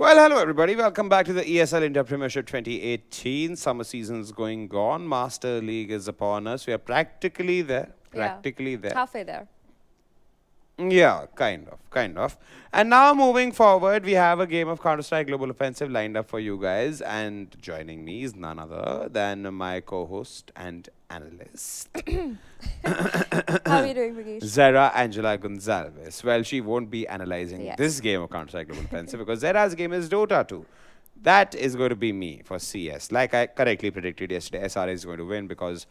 Well, hello everybody. Welcome back to the ESL India Premiership 2018. Summer season's going on. Master League is upon us. We are practically there. Practically there. Halfway there. Yeah, kind of. And now moving forward, we have a game of Counter-Strike Global Offensive lined up for you guys. And joining me is none other than my co-host and analyst. How are you doing, Vigesh? Zara Angela Gonzalez. Well, she won't be analyzing this game of Counter-Strike Global Offensive because Zara's game is Dota 2. That is going to be me for CS. Like I correctly predicted yesterday, SRA is going to win because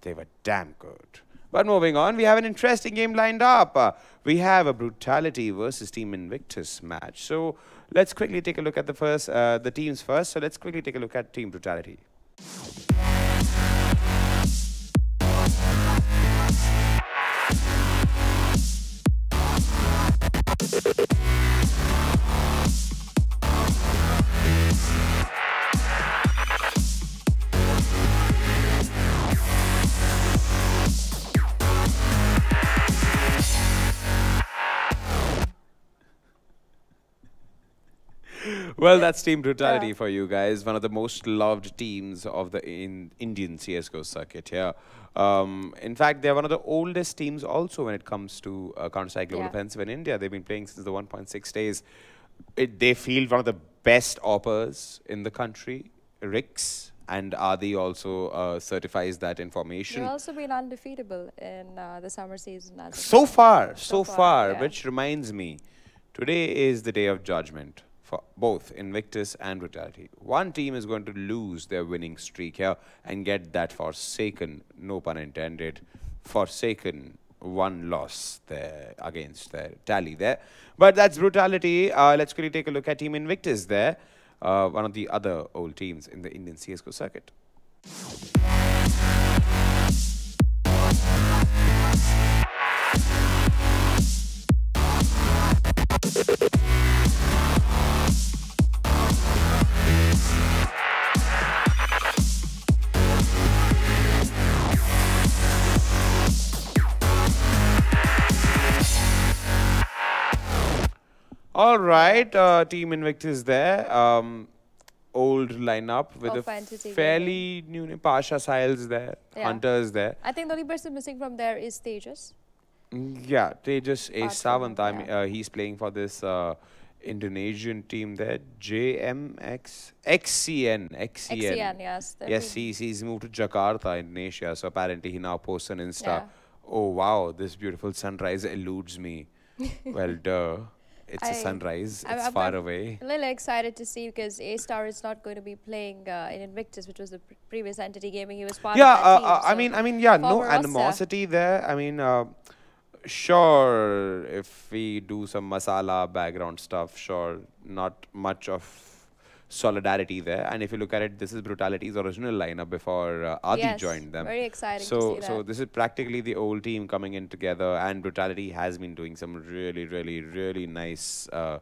they were damn good. But moving on, we have an interesting game lined up. We have a Brutality versus Team Invictus match. So let's quickly take a look at the teams first. So let's quickly take a look at Team Brutality. Well, that's Team Brutality for you guys. One of the most loved teams of the Indian CSGO circuit here. In fact, they're one of the oldest teams also when it comes to Counter-Strike Global Offensive in India. They've been playing since the 1.6 days. They field one of the best oppers in the country, Rix. And Adi also certifies that information. They've also been undefeatable in the summer season. As so far, which reminds me, today is the day of judgment for both Invictus and Brutality. One team is going to lose their winning streak here and get that forsaken, no pun intended, forsaken one loss there against their tally there. But that's Brutality. Let's quickly take a look at Team Invictus there, one of the other old teams in the Indian CSGO circuit. All right, Team Invictus there. Old lineup with a fairly new Pasha Siles there, Hunters there. I think the only person missing from there is Tejas. Yeah, Tejas A. Savant. He's playing for this Indonesian team there, JMX XCN. Yes. Yes, he's moved to Jakarta, Indonesia. So apparently he now posts on Insta. Oh wow, this beautiful sunrise eludes me. Well, duh. It's a sunrise. It's far away. I'm a little excited to see because A-Star is not going to be playing in Invictus, which was the previous Entity Gaming. He was part of that team. I mean, no animosity there. I mean, sure, if we do some masala background stuff, sure, not much of solidarity there. And if you look at it, this is Brutality's original lineup before Adi joined them. Very exciting to see that. So this is practically the old team coming in together, and Brutality has been doing some really nice, how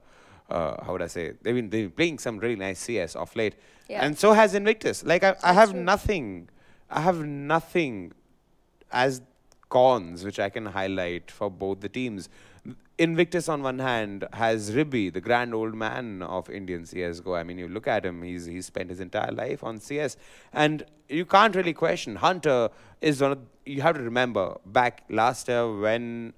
would I say, they've been playing some really nice CS off late. And so has Invictus. Like I have nothing as cons which I can highlight for both the teams. Invictus on one hand has Ribby, the grand old man of Indian CSGO. I mean, you look at him, he's spent his entire life on CS. And you can't really question. Hunter is one of, you have to remember, back last year when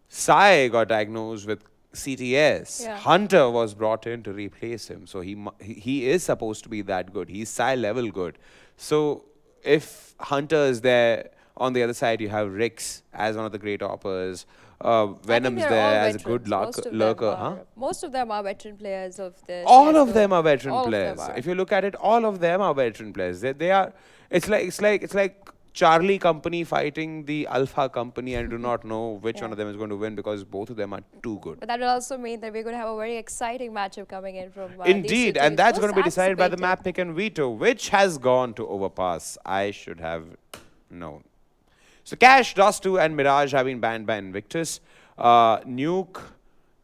Sai got diagnosed with CTS, Hunter was brought in to replace him. So he is supposed to be that good. He's Sai level good. So if Hunter is there, on the other side, you have Rix as one of the great oppers. Venom's there as a good lurker. Most of them are veteran players of the. All of them are veteran players. If you look at it, all of them are veteran players. They are. It's like Charlie Company fighting the Alpha Company, and do not know which one of them is going to win because both of them are too good. But that will also mean that we're going to have a very exciting matchup coming in from. Indeed, and that's going to be decided by the map pick and veto, which has gone to OverPass. I should have known. So Cash, Dust2 and Mirage have been banned by Invictus. Nuke,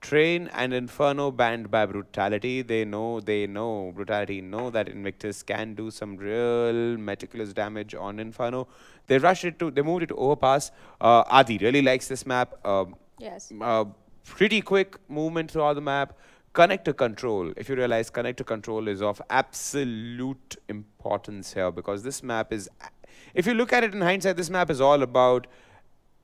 Train and Inferno banned by Brutality. They know, Brutality know that Invictus can do some real meticulous damage on Inferno. They moved it to OverPass. Adi really likes this map. Yes. Pretty quick movement throughout the map. connector control, if you realize connector control is of absolute importance here, because this map is, if you look at it in hindsight, this map is all about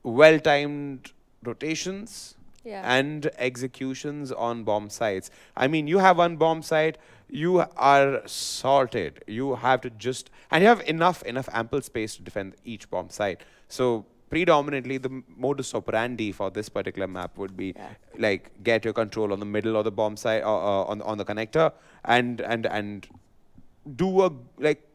well-timed rotations and executions on bomb sites. I mean, you have one bomb site, you are sorted. You have to just, and you have enough ample space to defend each bomb site. So predominantly, the modus operandi for this particular map would be like get your control on the middle of the bomb site, on the connector, and do a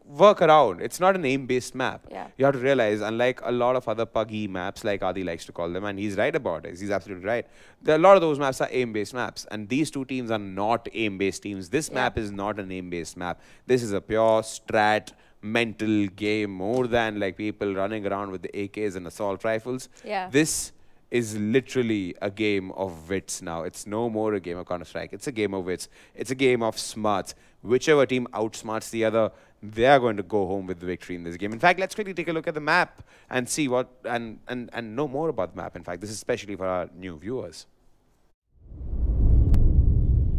work around. It's not an aim-based map. You have to realize, unlike a lot of other puggy maps, like Adi likes to call them, and he's right about it. He's absolutely right. A lot of those maps are aim-based maps, and these two teams are not aim-based teams. This map is not an aim-based map. This is a pure strat, mental game, more than like people running around with the AKs and assault rifles. This is literally a game of wits now. It's no more a game of Counter-Strike. It's a game of wits. It's a game of smarts. Whichever team outsmarts the other, they are going to go home with the victory in this game. In fact, let's quickly take a look at the map and see what, and know more about the map. In fact, this is especially for our new viewers.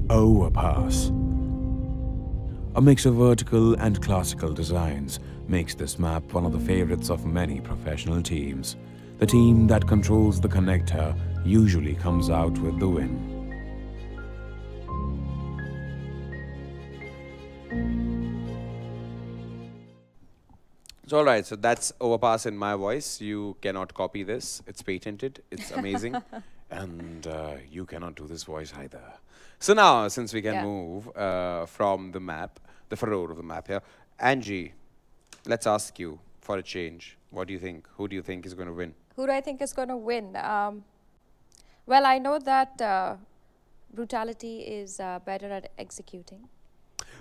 OverPass. A mix of vertical and classical designs makes this map one of the favorites of many professional teams. The team that controls the connector usually comes out with the win. So all right, so that's OverPass in my voice. You cannot copy this. It's patented. It's amazing. And you cannot do this voice either. So now, since we can move from the map, the furrow of the map here, Angie, let's ask you for a change. What do you think? Who do you think is going to win? Who do I think is going to win? Well, I know that Brutality is better at executing.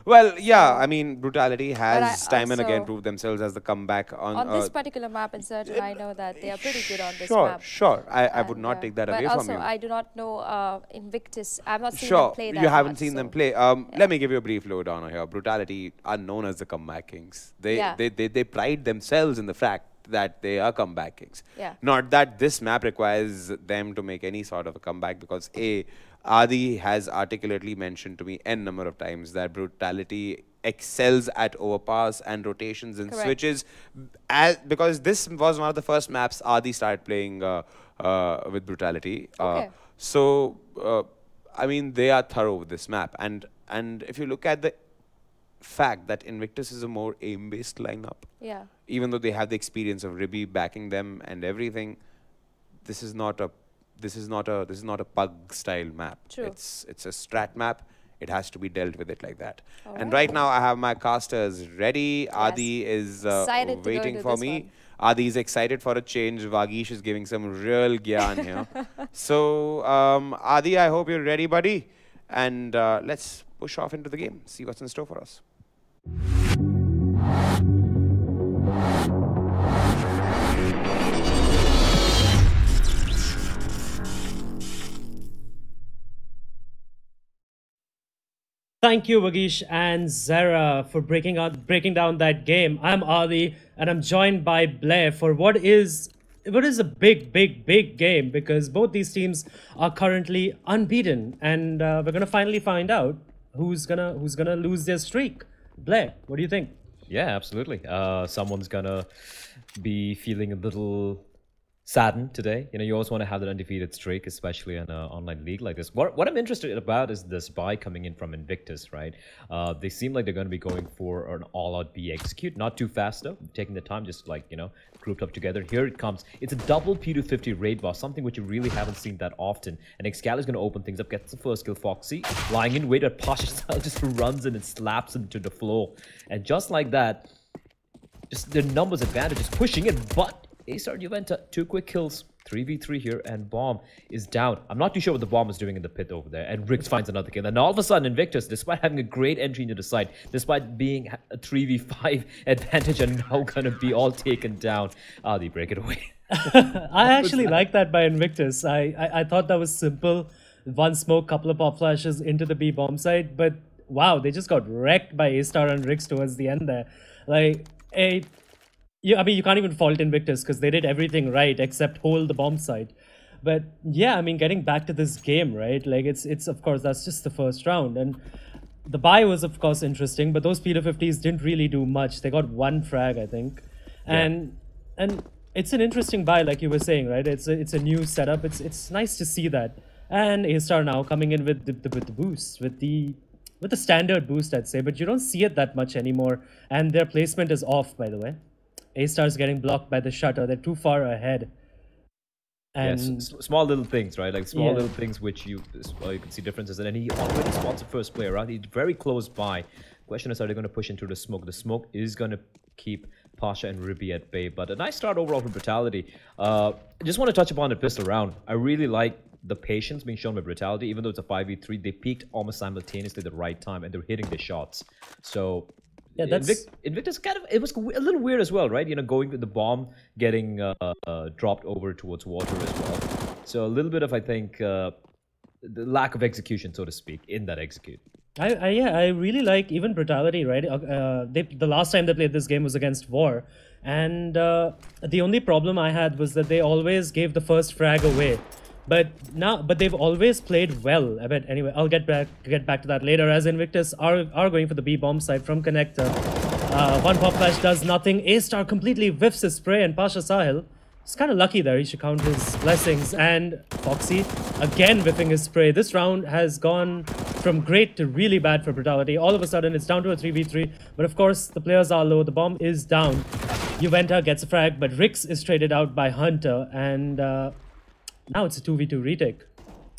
Well, yeah, I mean, Brutality has time and again proved themselves as the comeback on this particular map, and certainly I know that they are pretty good on this map. Sure, I would not take that away from you. But also, I do not know Invictus. I've not seen them play that you haven't seen them play. Let me give you a brief lowdown here. Brutality are known as the comeback kings. They pride themselves in the fact that they are comeback kings. Not that this map requires them to make any sort of a comeback, because Adi has articulately mentioned to me n number of times that Brutality excels at overpass and rotations and switches, because this was one of the first maps Adi started playing with Brutality. So I mean, they are thorough with this map, and if you look at the fact that Invictus is a more aim-based lineup, even though they have the experience of Ribby backing them and everything, this is not a pug style map. It's a strat map. It has to be dealt with it like that. And right now I have my casters ready. Adi is waiting for me. Adi is excited for a change. Vagish is giving some real gyan here. So Adi, I hope you're ready, buddy. And let's push off into the game. See what's in store for us. Thank you, Vagish and Zara, for breaking down that game. I'm Adi, and I'm joined by Blair for what is a big game, because both these teams are currently unbeaten, and we're gonna finally find out who's gonna lose their streak. Blair, what do you think? Yeah, absolutely. Someone's gonna be feeling a little saddened today. You know, you always want to have that undefeated streak, especially in an online league like this. What I'm interested about is this buy coming in from Invictus, right? They seem like they're going to be going for an all-out B execute. Not too fast, though. Taking the time, just like, you know, grouped up together. Here it comes. It's a double P250 raid boss, something which you really haven't seen that often. And Excali's going to open things up, gets the first kill. Foxy lying in wait at Posh style, just runs in and slaps him to the floor. And just like that, just the numbers advantage is pushing it, but A-Star Juventa, 2 quick kills, 3v3 here, and Bomb is down. I'm not too sure what the Bomb is doing in the pit over there, and Riggs finds another kill. And all of a sudden, Invictus, despite having a great entry into the site, despite being a 3v5 advantage, are now going to be all taken down. Adi, break it away. I actually like that by Invictus. I thought that was simple. One smoke, couple of pop flashes into the B bomb site, but wow, they just got wrecked by A-Star and Riggs towards the end there. Like, I mean, you can't even fault Invictus because they did everything right except hold the bomb site. But yeah, I mean, getting back to this game, right? Like it's of course that's just the first round, and the buy was of course interesting, but those P250s didn't really do much. They got one frag, I think, and it's an interesting buy, like you were saying, right? It's a new setup. It's nice to see that. And A-Star now coming in with the boost, with the standard boost, I'd say, but you don't see it that much anymore. And their placement is off, by the way. A-Star's getting blocked by the shutter. They're too far ahead. And yes, small little things, right? Like small little things which you can see differences. And he already spots the first player, right? He's very close by. Question is, are they going to push into the smoke? The smoke is going to keep Pasha and Ribby at bay. But a nice start overall for Brutality. Just want to touch upon the pistol round. I really like the patience being shown by Brutality. Even though it's a 5v3, they peaked almost simultaneously at the right time, and they're hitting the shots. So yeah, that's Invictus kind of, it was a little weird as well, right? You know, going with the bomb, getting dropped over towards water as well. So a little bit of, I think, the lack of execution, so to speak, in that execute. I really like even Brutality, right? The last time they played this game was against War, and the only problem I had was that they always gave the first frag away. But they've always played well. I bet anyway. I'll get back to that later. As Invictus are going for the B bomb side from connector. One pop flash does nothing. A-Star completely whiffs his spray, and Pasha Sahil is kind of lucky there. He should count his blessings. And Foxy again whiffing his spray. This round has gone from great to really bad for Brutality. All of a sudden, it's down to a 3v3. But of course, the players are low. The bomb is down. Juventa gets a frag, but Rix is traded out by Hunter, and now it's a 2v2 retake.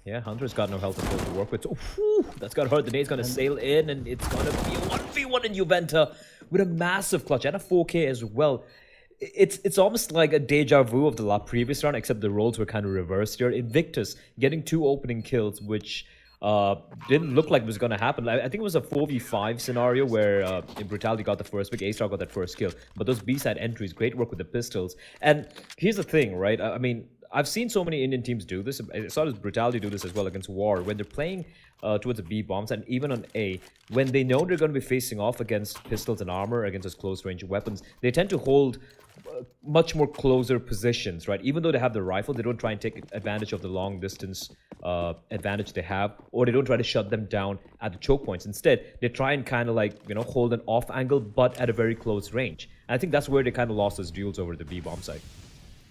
Yeah, Hunter's got no health at all to work with. So, whew, that's got to hurt. The nade's going to sail in, and it's going to be a 1v1 in Juventa with a massive clutch and a 4k as well. It's almost like a deja vu of the previous round, except the roles were kind of reversed here. Invictus getting 2 opening kills, which didn't look like it was going to happen. I think it was a 4v5 scenario where Brutality got the first pick, A-Star got that first kill. But those B-side entries, great work with the pistols. And here's the thing, right? I mean, I've seen so many Indian teams do this. I saw Brutality do this as well against War. When they're playing towards the B bombs and even on A, when they know they're going to be facing off against pistols and armor, against those close range weapons, they tend to hold much more closer positions, right? Even though they have the rifle, they don't try and take advantage of the long distance advantage they have, or they don't try to shut them down at the choke points. Instead, they try and kind of like, you know, hold an off angle, but at a very close range. And I think that's where they kind of lost those duels over the B bomb side.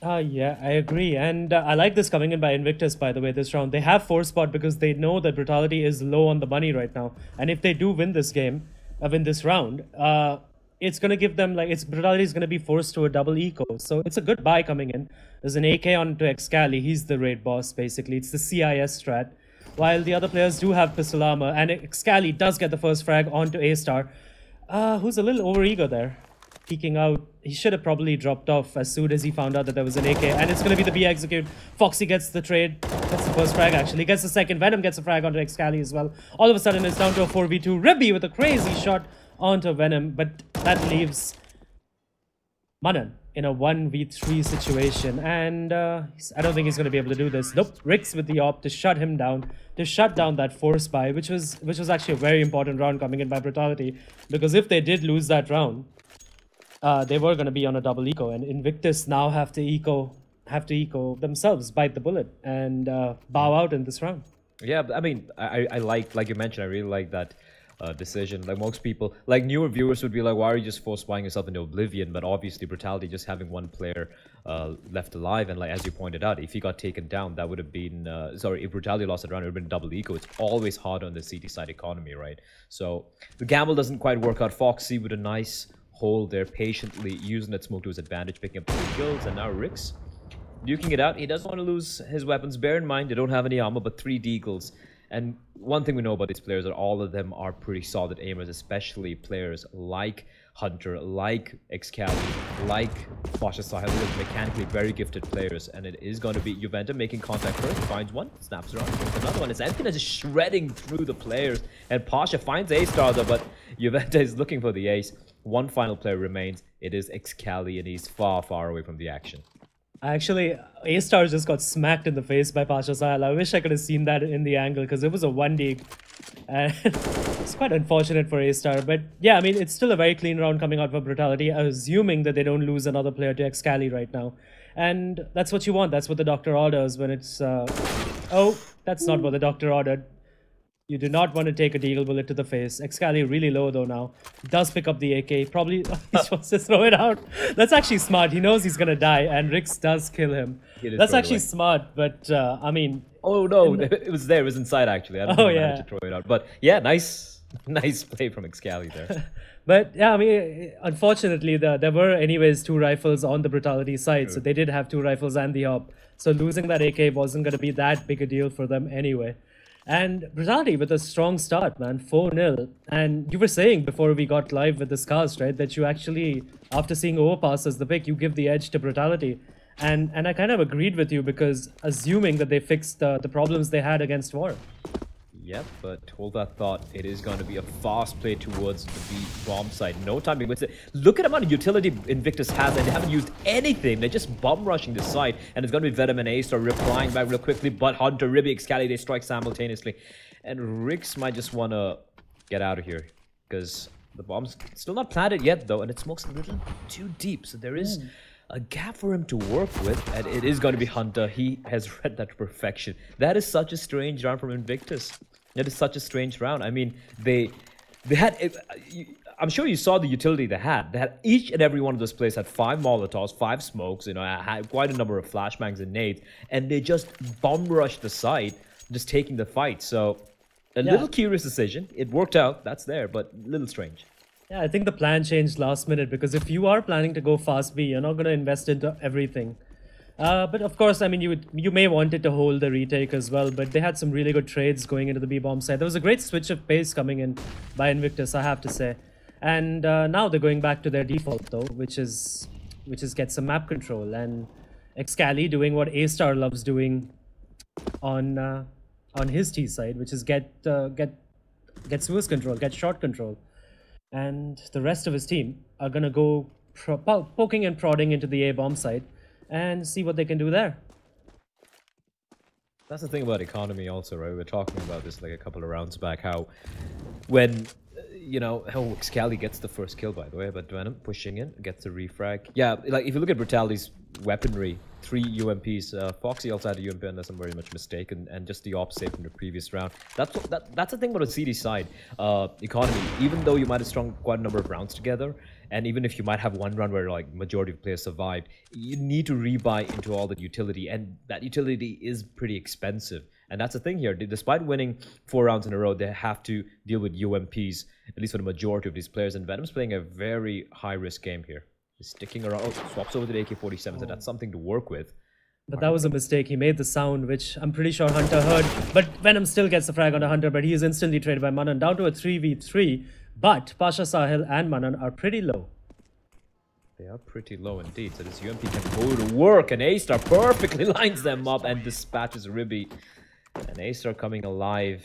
Yeah, I agree. And I like this coming in by Invictus, by the way, this round. They have 4 spot because they know that Brutality is low on the money right now. And if they do win this game, win this round, it's going to give them, like, Brutality is going to be forced to a double eco. So it's a good buy coming in. There's an AK onto Excali. He's the raid boss, basically. It's the CIS strat. While the other players do have pistol armor. And Excali does get the first frag onto A-Star. Who's a little over-ego there. Peeking out. He should have probably dropped off as soon as he found out that there was an AK. And it's going to be the B execute. Foxy gets the trade. Gets the first frag, actually. Gets the second. Venom gets a frag onto Excali as well. All of a sudden, it's down to a 4v2. Ribby with a crazy shot onto Venom. But that leaves Manan in a 1v3 situation. And I don't think he's going to be able to do this. Nope. Rix with the op to shut him down. To shut down that force buy, which was actually a very important round coming in by Brutality. Because if they did lose that round, they were going to be on a double eco, and Invictus now have to eco themselves, bite the bullet, and bow out in this round. Yeah, I mean, I like you mentioned, I really like that decision. Like most people, like newer viewers would be like, why are you just force buying yourself into oblivion? But obviously, Brutality just having one player left alive, and like as you pointed out, if he got taken down, that would have been if Brutality lost that round, it would have been double eco. It's always hard on the CT side economy, right? So the gamble doesn't quite work out. Foxy with a nice hold there, patiently using that smoke to his advantage, picking up 3 kills, and now Rix duking it out. He doesn't want to lose his weapons. Bear in mind, they don't have any armor, but 3 deagles. And one thing we know about these players are all of them are pretty solid aimers, especially players like Hunter, like Excalibur, like Pasha Sahil, who are mechanically very gifted players. And it is going to be Juventa making contact first, finds one, snaps around, another one. It's Emptiness is shredding through the players, and Pasha finds A-Star though, but Juventa is looking for the ace. One final player remains. It is Excali, and he's far, far away from the action. Actually, A-Star just got smacked in the face by Pasha Sahil. I wish I could have seen that in the angle, because it was a 1D. And it's quite unfortunate for A-Star. But yeah, I mean, it's still a very clean round coming out for Brutality, assuming that they don't lose another player to Excali right now. And that's what you want. That's what the doctor orders when it's... Oh, that's not what the doctor ordered. You do not want to take a deagle bullet to the face. Excali really low though now. Does pick up the AK. Probably he wants to throw it out. That's actually smart. He knows he's going to die and Rix does kill him. That's actually smart, but I mean... Oh no, it was there. It was inside actually. I don't think he managed to throw it out. But yeah, nice play from Excali there. But yeah, I mean, unfortunately, there were anyways 2 rifles on the Brutality side. So they did have 2 rifles and the AWP. So losing that AK wasn't going to be that big a deal for them anyway. And Brutality with a strong start, man, 4-0. And you were saying before we got live with this cast, right, that you actually, after seeing OverPass as the pick, you give the edge to Brutality. And I kind of agreed with you because assuming that they fixed the problems they had against War. Yep, but hold that thought. It is going to be a fast play towards the B bomb side. No time being wasted. Look at the amount of utility Invictus has, and they haven't used anything. They're just bomb rushing the side, and it's going to be Venom and Ace are replying back real quickly. But Hunter, Ribby, Excali, they strike simultaneously, and Rix might just want to get out of here because the bomb's still not planted yet, though, and it smokes a little too deep. So there is a gap for him to work with, and it is going to be Hunter. He has read that to perfection. That is such a strange round from Invictus. That is such a strange round. I mean, they had... I'm sure you saw the utility they had. They had each and every one of those players had 5 Molotovs, 5 smokes, you know, had quite a number of flashbangs and nades, and they just bomb rushed the side, just taking the fight. So, a little curious decision. It worked out, that's there, but a little strange. Yeah, I think the plan changed last minute because if you are planning to go fast B, you're not going to invest into everything. But of course, I mean, you may want it to hold the retake as well, but they had some really good trades going into the B-bomb side. There was a great switch of pace coming in by Invictus, I have to say. And now they're going back to their default though, which is get some map control, and Excali doing what A-Star loves doing on his T side, which is get Suez control, get shot control. And the rest of his team are gonna go poking and prodding into the A-bomb side and see what they can do there. That's the thing about economy also, right? We were talking about this like a couple of rounds back, how when, you know, how Excali gets the first kill, by the way, but Venom pushing in, gets a refrag. Yeah, like if you look at Brutality's weaponry, 3 UMPs, Foxy also had a UMP unless I'm very much mistaken, and just the opposite from the previous round. That's the thing about a CD side economy. Even though you might have strung quite a number of rounds together, and even if you might have one run where like majority of players survived, you need to rebuy into all the utility, and that utility is pretty expensive. And that's the thing here. Despite winning 4 rounds in a row, they have to deal with UMPs, at least for the majority of these players. And Venom's playing a very high-risk game here. He's sticking around. Oh, swaps over to the AK-47, so that's something to work with. But that was a mistake. He made the sound, which I'm pretty sure Hunter heard. But Venom still gets the frag on the Hunter, but he is instantly traded by Manan. Down to a 3v3. But Pasha Sahil and Manan are pretty low. They are pretty low indeed. So this UMP can go to work, and A-Star perfectly lines them up and dispatches Ribby. And A-Star coming alive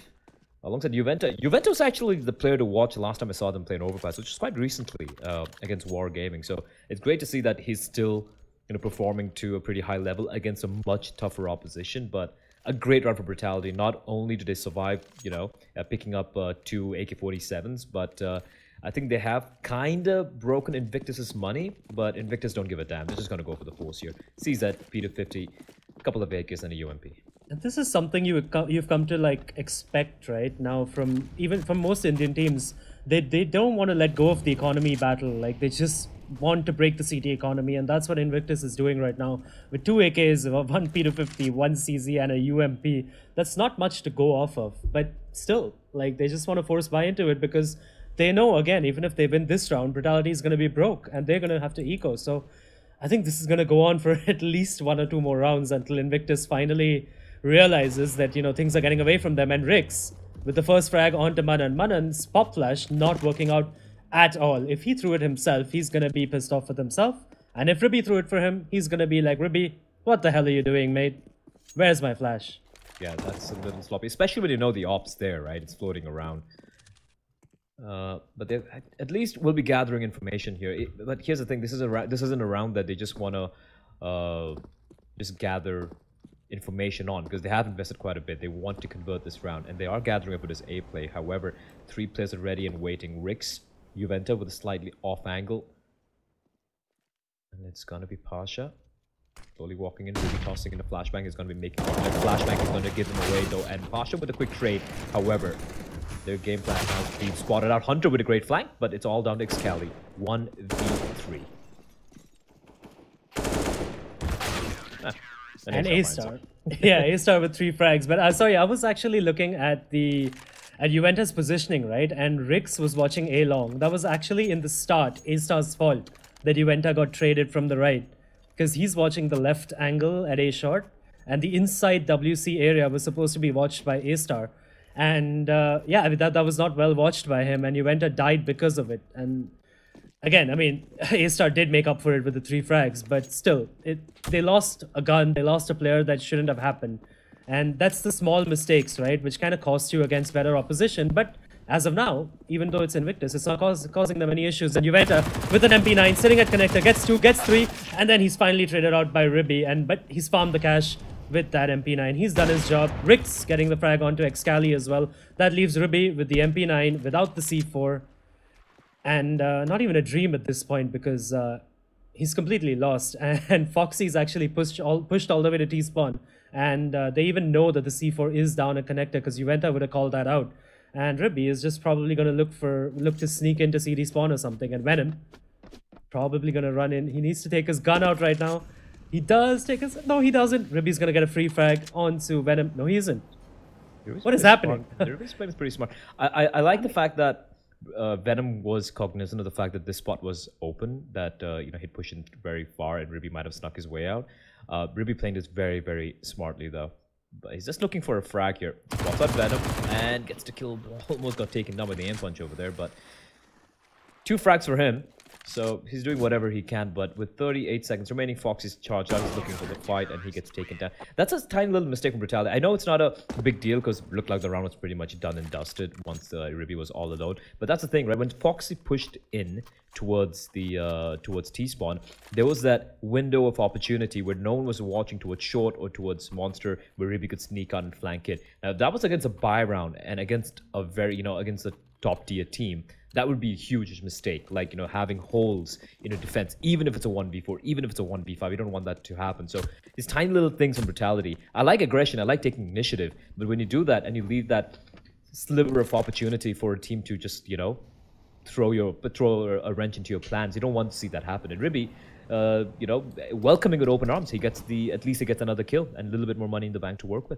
alongside Juvento. Juvento's actually the player to watch last time I saw them play in OverPass, which is quite recently against War Gaming. So it's great to see that he's still, you know, performing to a pretty high level against a much tougher opposition. But a great run for Brutality. Not only did they survive, you know, picking up 2 AK-47s, but I think they have kind of broken Invictus's money. But Invictus don't give a damn. They're just going to go for the force here. CZ, P250, a couple of AKs and a UMP. And this is something you've come to like expect right now from most Indian teams. They don't want to let go of the economy battle. Like they just want to break the CT economy, and that's what Invictus is doing right now with 2 AKs, 1 P250, 1 CZ, and a UMP. That's not much to go off of, but still, like they just want to force buy into it because they know, again, even if they win this round, Brutality is going to be broke and they're going to have to eco. So I think this is going to go on for at least 1 or 2 more rounds until Invictus finally realizes that, you know, things are getting away from them. And Rix, with the first frag onto Manan. Manan's pop flash not working out at all. If he threw it himself, he's going to be pissed off with himself. And if Ribby threw it for him, he's going to be like, Ribby, what the hell are you doing, mate? Where's my flash? Yeah, that's a little sloppy, especially when you know the op's there, right? It's floating around. But they at least will be gathering information here. But here's the thing: this isn't a round that they just want to just gather information on, because they have invested quite a bit. They want to convert this round, and they are gathering up with this A play. However, 3 players are ready and waiting. Rix, Juvento with a slightly off angle, and it's gonna be Pasha. Slowly walking in, really tossing in the flashbang is going to be making contact. Flashbang is going to give them away though, and Pasha with a quick trade. However, their game plan has been spotted out. Hunter with a great flank, but it's all down to Excali. 1v3. And A-Star. Yeah, A-Star with 3 frags. But sorry, I was actually looking at Juventus positioning, right? And Rix was watching A long. That was actually in the start A-Star's fault that Juventus got traded from the right. Because he's watching the left angle at A short. And the inside WC area was supposed to be watched by A-Star. And yeah, I mean, that was not well watched by him. And Juventus died because of it. And again, I mean, A-Star did make up for it with the 3 frags, but still, they lost a gun, they lost a player that shouldn't have happened. And that's the small mistakes, right, which kind of cost you against better opposition. But as of now, even though it's Invictus, it's not causing them any issues. And Juventus, with an MP9, sitting at connector, gets 2, gets 3, and then he's finally traded out by Ribby. But he's farmed the cash with that MP9. He's done his job. Rix getting the frag onto Excali as well. That leaves Ribby with the MP9 without the C4. And not even a dream at this point because he's completely lost. And Foxy's actually pushed all the way to T-spawn. And they even know that the C4 is down a connector because Juventus would have called that out. And Ribby is just probably going to look to sneak into CD spawn or something. And Venom probably going to run in. He needs to take his gun out right now. He does take his... No, he doesn't. Ribby's going to get a free frag onto Venom. No, he isn't. What is happening? Ribby's playing is pretty smart. I like the fact that Venom was cognizant of the fact that this spot was open, that he'd pushed in very far and Ribby might have snuck his way out. Ribby playing this very, very smartly though. But he's just looking for a frag here. Walks out Venom and gets to kill. Almost got taken down by the aim punch over there, but 2 frags for him. So he's doing whatever he can, but with 38 seconds remaining, Foxy's charged out. He's looking for the fight, and he gets taken down. That's a tiny little mistake from Brutality. I know it's not a big deal because it looked like the round was pretty much done and dusted once Ribby was all alone. But that's the thing, right? When Foxy pushed in towards T-spawn, there was that window of opportunity where no one was watching towards short or towards monster, where Ribby could sneak out and flank it. Now that was against a buy round and against a very against a top tier team. That would be a huge mistake, like, having holes in a defense, even if it's a 1v4, even if it's a 1v5, you don't want that to happen. So these tiny little things from Brutality. I like aggression, I like taking initiative, but when you do that and you leave that sliver of opportunity for a team to just, throw a wrench into your plans, you don't want to see that happen. And Ribby, welcoming with open arms, at least he gets another kill and a little bit more money in the bank to work with.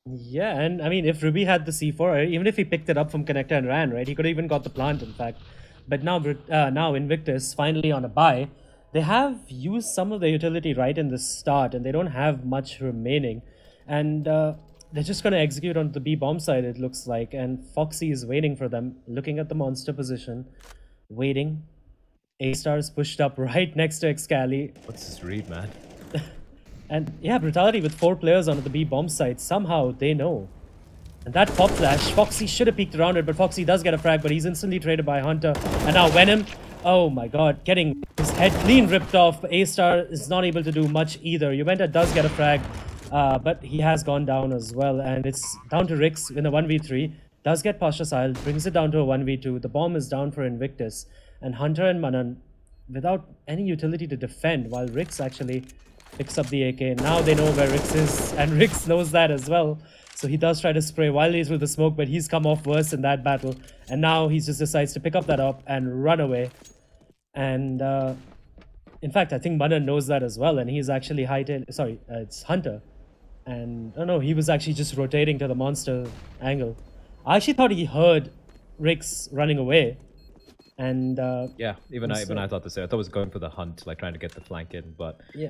Yeah, and I mean, if Ribby had the C4, even if he picked it up from connector and ran, right, he could have even got the plant, in fact. But now Invictus, finally on a buy, they have used some of the utility right in the start, and they don't have much remaining. And they're just going to execute on the B bomb side, it looks like. And Foxy is waiting for them, looking at the monster position, waiting. A-Star is pushed up right next to Excali. What's this read, man? And yeah, Brutality with 4 players on the B bomb side. Somehow they know. And that pop flash, Foxy should have peeked around it, but Foxy does get a frag, but he's instantly traded by Hunter. And now Venom, oh my god, getting his head clean ripped off. A-Star is not able to do much either. Juventus does get a frag, but he has gone down as well. And it's down to Rix in a 1v3. Does get Pasha Sile, brings it down to a 1v2. The bomb is down for Invictus. And Hunter and Manan, without any utility to defend, while Rix actually picks up the AK. Now they know where Rix is, and Rix knows that as well. So he does try to spray wildly through the smoke, but he's come off worse in that battle. And now he just decides to pick up that up and run away. And in fact, I think Manan knows that as well, and he's actually hightailed. Sorry, it's Hunter. And oh no, he was actually just rotating to the monster angle. I actually thought he heard Rix running away. And yeah, even I thought the same. I thought it was going for the hunt, like trying to get the flank in, but yeah.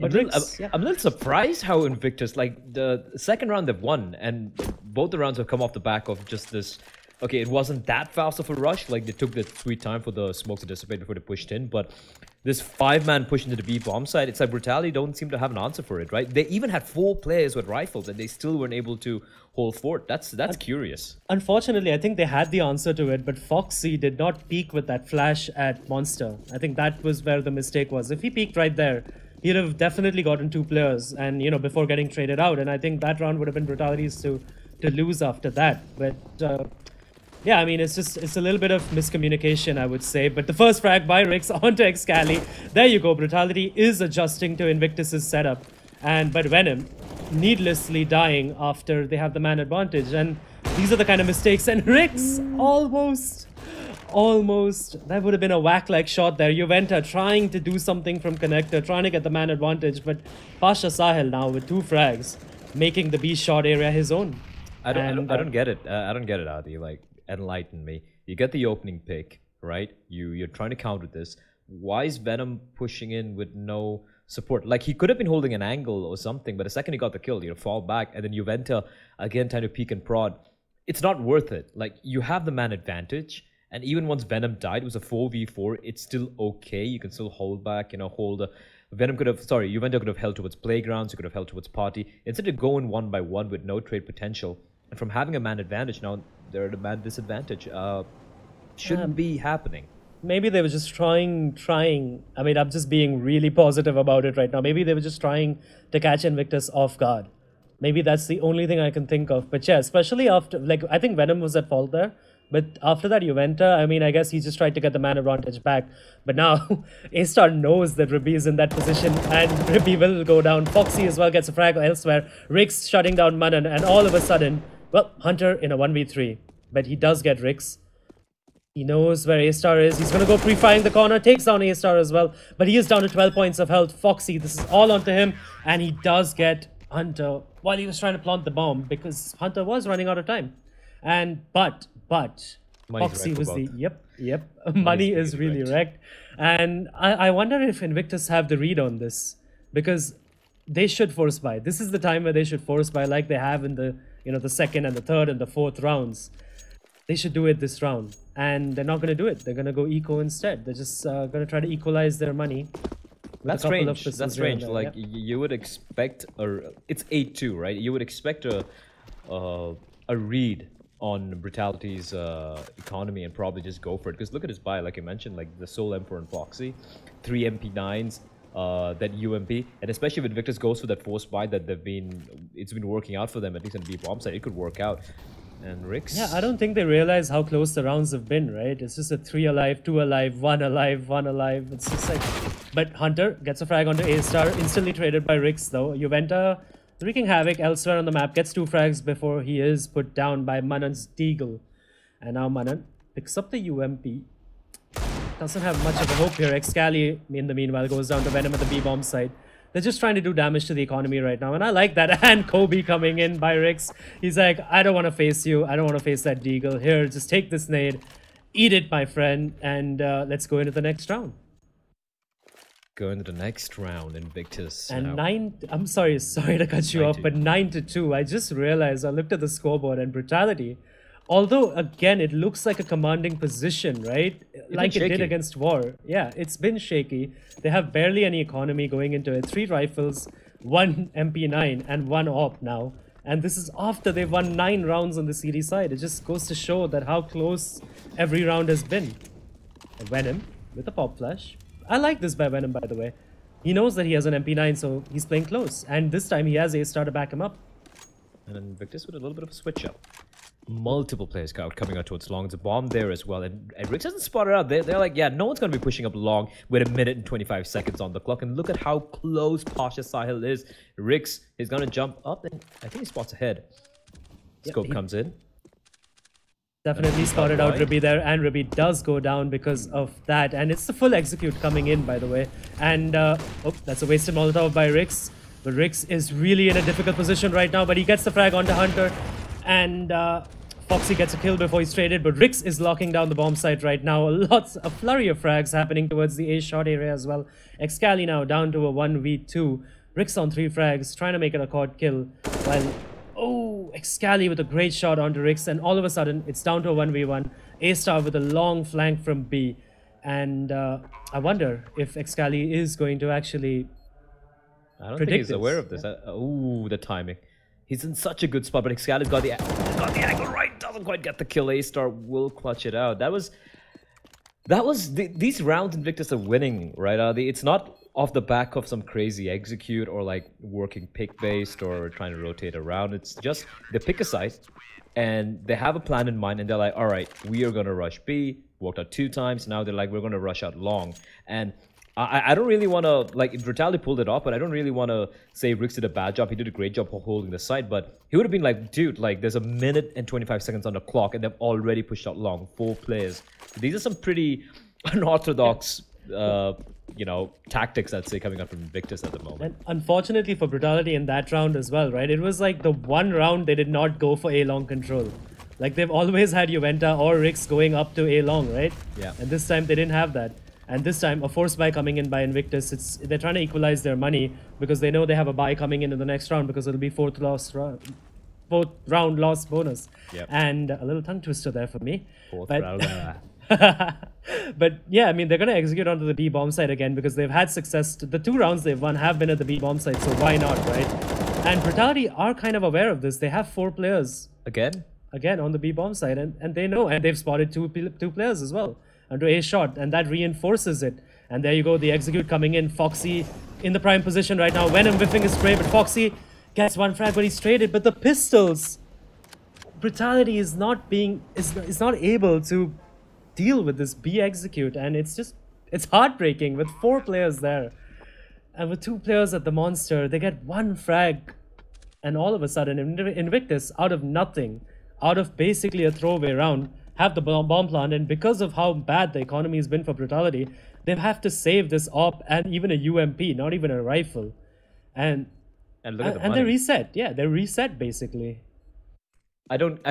I'm a little surprised how Invictus, like the second round they've won, and both the rounds have come off the back of just this. Okay, it wasn't that fast of a rush, like they took the sweet time for the smoke to dissipate before they pushed in, but this 5-man push into the B bomb side, it's like Brutality don't seem to have an answer for it, right? They even had 4 players with rifles and they still weren't able to hold fort. That's curious. Unfortunately, I think they had the answer to it, but Foxy did not peek with that flash at Monster. I think that was where the mistake was. If he peeked right there, he'd have definitely gotten 2 players and, before getting traded out. And I think that round would have been Brutality's to lose after that. But Yeah, I mean, it's a little bit of miscommunication, I would say. But the first frag by Rix onto Excali. There you go. Brutality is adjusting to Invictus's setup. But Venom needlessly dying after they have the man advantage. And these are the kind of mistakes. And Rix almost. That would have been a whack-like shot there. Juventa trying to do something from connector, trying to get the man advantage. But Pasha Sahel now with 2 frags, making the B shot area his own. I don't get it. I don't get it, Adi. Like, enlighten me. You get the opening pick, right? You're trying to counter this. Why is Venom pushing in with no support? Like, he could have been holding an angle or something, but the second he got the kill, fall back, and then Juventa again trying to peek and prod. It's not worth it. Like, you have the man advantage, and even once Venom died, it was a 4v4. It's still okay. You can still hold back, Juventa could have held towards playgrounds, you could have held towards party. Instead of going 1-by-1 with no trade potential, and from having a man advantage, now they're at a man disadvantage. Shouldn't be happening. Maybe they were just trying. I mean, I'm just being really positive about it right now. Maybe they were just trying to catch Invictus off guard. Maybe that's the only thing I can think of. But yeah, especially after, like, I think Venom was at fault there. But after that, Juventa, I mean, I guess he just tried to get the man advantage back. But now, A-Star knows that Ribby is in that position, and Ribby will go down. Foxy as well gets a frag elsewhere. Rix shutting down Manan, and all of a sudden, well, Hunter in a 1v3. But he does get Rix. He knows where A-Star is. He's going to go pre-firing the corner, takes down A-Star as well. But he is down to 12 points of health. Foxy, this is all onto him, and he does get Hunter while he was trying to plant the bomb, because Hunter was running out of time. But Foxy was the yep. Money is really wrecked. And I wonder if Invictus have the read on this, because they should force buy. This is the time where they should force buy, like they have in the the second and the third and the fourth rounds. They should do it this round, and they're not going to do it. They're going to go eco instead. They're just going to try to equalize their money. That's strange. That's strange. Like, you would expect it's 8-2, right? You would expect a read on Brutality's economy and probably just go for it. Because look at his buy, like you mentioned, like the Soul Emperor and Foxy, 3 MP9s, that UMP, and especially if Invictus goes for that forced buy that it's been working out for them, at least on the B bomb side, it could work out. And Rix? Yeah, I don't think they realize how close the rounds have been, right? It's just a 3 alive, 2 alive, 1 alive, 1 alive. It's just like... But Hunter gets a frag onto A-Star, instantly traded by Rix though. Juventa wreaking havoc elsewhere on the map, gets 2 frags before he is put down by Manan's Deagle. And now Manan picks up the UMP. Doesn't have much of a hope here. Excali, in the meanwhile, goes down to Venom at the B-bomb side. They're just trying to do damage to the economy right now, and I like that. And Kobe coming in by Rix. He's like, I don't want to face you. I don't want to face that Deagle. Here, just take this nade. Eat it, my friend. And let's go into the next round. Go into the next round, Invictus. And I'm sorry to cut you off, but 9-2. I just realized, I looked at the scoreboard, and Brutality, although, again, it looks like a commanding position, right? Like it did against War. Yeah, it's been shaky. They have barely any economy going into it. 3 rifles, 1 MP9, and 1 AWP now. And this is after they've won 9 rounds on the CD side. It just goes to show that how close every round has been. And Venom with a pop flash. I like this by Venom, by the way. He knows that he has an MP9, so he's playing close. And this time he has A-Star to back him up. And then Invictus with a little bit of a switch up. Multiple players coming out towards long. There's a bomb there as well. And Rix hasn't spotted out. They're like, yeah, no one's going to be pushing up long with 1 minute and 25 seconds on the clock. And look at how close Pasha Sahil is. Rix is going to jump up, and I think he spots ahead. Scope comes in. Definitely spotted out Ribby there, and Ribby does go down because of that. And it's the full execute coming in, by the way. And, oh, that's a wasted Molotov by Rix. But Rix is really in a difficult position right now, but he gets the frag onto Hunter. And Foxy gets a kill before he's traded, but Rix is locking down the bomb site right now. A flurry of frags happening towards the A-shot area as well. Excali now down to a 1v2. Rix on 3 frags, trying to make it a quad kill. While, oh, Excali with a great shot onto Rix, and all of a sudden, it's down to a 1v1. A-Star with a long flank from B. And I wonder if Excali is going to actually I don't think he's aware of this. Oh, the timing. He's in such a good spot, but Excali's got the angle right. Doesn't quite get the kill. A-Star will clutch it out. These rounds Invictus are winning, right? It's not off the back of some crazy execute or like working pick based or trying to rotate around. It's just they pick a side and they have a plan in mind and they're like, all right, we are going to rush B. Worked out 2 times. Now they're like, we're going to rush out long. And I don't really want to, like, Brutality pulled it off, but I don't really want to say Rix did a bad job. He did a great job of holding the side, but he would have been like, dude, like, there's a minute and 25 seconds on the clock, and they've already pushed out long. 4 players. These are some pretty unorthodox, you know, tactics, I'd say, coming up from Invictus at the moment. And unfortunately for Brutality in that round as well, right? It was like the one round they did not go for A-long control. Like, they've always had Juventa or Rix going up to A-long, right? Yeah. And this time they didn't have that. And this time, a force buy coming in by Invictus. They're trying to equalize their money because they know they have a buy coming in the next round because it'll be fourth round loss bonus. Yep. And a little tongue twister there for me. Fourth but, round. But yeah, I mean, they're going to execute onto the B bomb side again because they've had success. The 2 rounds they've won have been at the B bomb side, so why not, right? And Brutality are kind of aware of this. They have 4 players. Again on the B bomb side, and they know, and they've spotted two players as well under A shot, and that reinforces it. And there you go, the execute coming in. Foxy in the prime position right now. Venom whiffing his spray, but Foxy gets 1 frag, but he's traded. But the pistols, Brutality is not able to deal with this B execute, and it's heartbreaking with 4 players there, and with 2 players at the monster, they get 1 frag, and all of a sudden Invictus out of nothing, out of basically a throwaway round, have the bomb plant, and because of how bad the economy has been for Brutality, they have to save this op and even a UMP, not even a rifle, and look at the and money. they're reset. Yeah, they're reset basically. I don't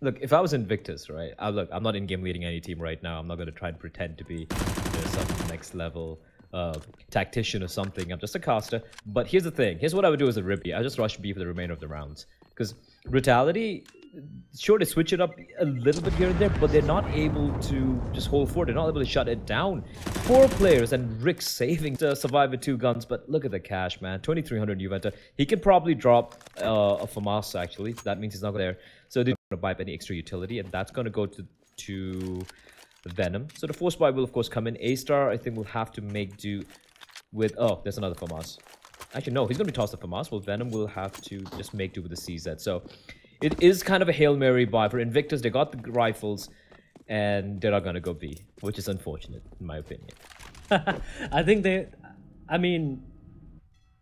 look, if I was Invictus, right? Look, I'm not in-game leading any team right now. I'm not going to try and pretend to be, you know, some next level tactician or something. I'm just a caster. But here's the thing. Here's what I would do as a Ribby. I just rush B for the remainder of the rounds. Because Brutality, sure, they switch it up a little bit here and there, but they're not able to just hold forward. They're not able to shut it down. 4 players and Rick saving to survive with 2 guns. But look at the cash, man. 2,300 Juventa. He can probably drop a FAMAS, actually. That means he's not there. So they're going to buy up any extra utility, and that's going to go to Venom. So the force buy will, of course, come in. A-Star, I think, will have to make do with... Oh, there's another FAMAS. Actually, no, he's going to be tossed to FAMAS. Well, Venom will have to just make do with the CZ. So it is kind of a Hail Mary buy. For Invictus, they got the rifles, and they're not going to go B, which is unfortunate, in my opinion. I think they... I mean...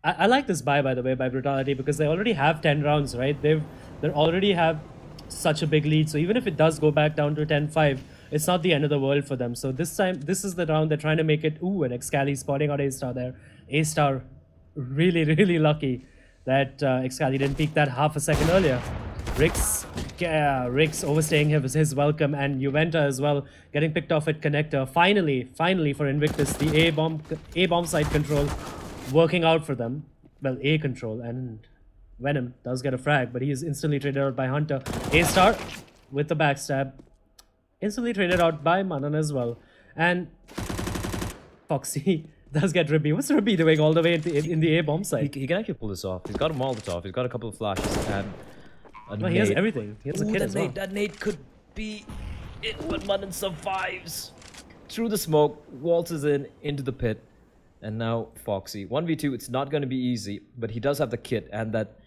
I like this buy, by the way, by Brutality, because they already have 10 rounds, right? They already have such a big lead. So even if it does go back down to 10-5, it's not the end of the world for them. So this time, this is the round they're trying to make it. Ooh, and Excali spotting out A-Star there. A-Star really, really lucky that Excali didn't peek that half a second earlier. Rix overstaying his welcome, and Juventa as well getting picked off at connector. Finally for Invictus, the A-bomb side control working out for them. Well, A control, and Venom does get a frag, but he is instantly traded out by Hunter. A-Star with the backstab. Instantly traded out by Manan as well. And Foxy does get Ribby. What's Ribby doing all the way in the A-bomb side? He can actually pull this off. He's got a Molotov. He's got a couple of flashes and a he has everything. He has a kit as well. That nade could be it, but Manan survives. Through the smoke, waltzes into the pit. And now Foxy. 1v2, it's not going to be easy, but he does have the kit and that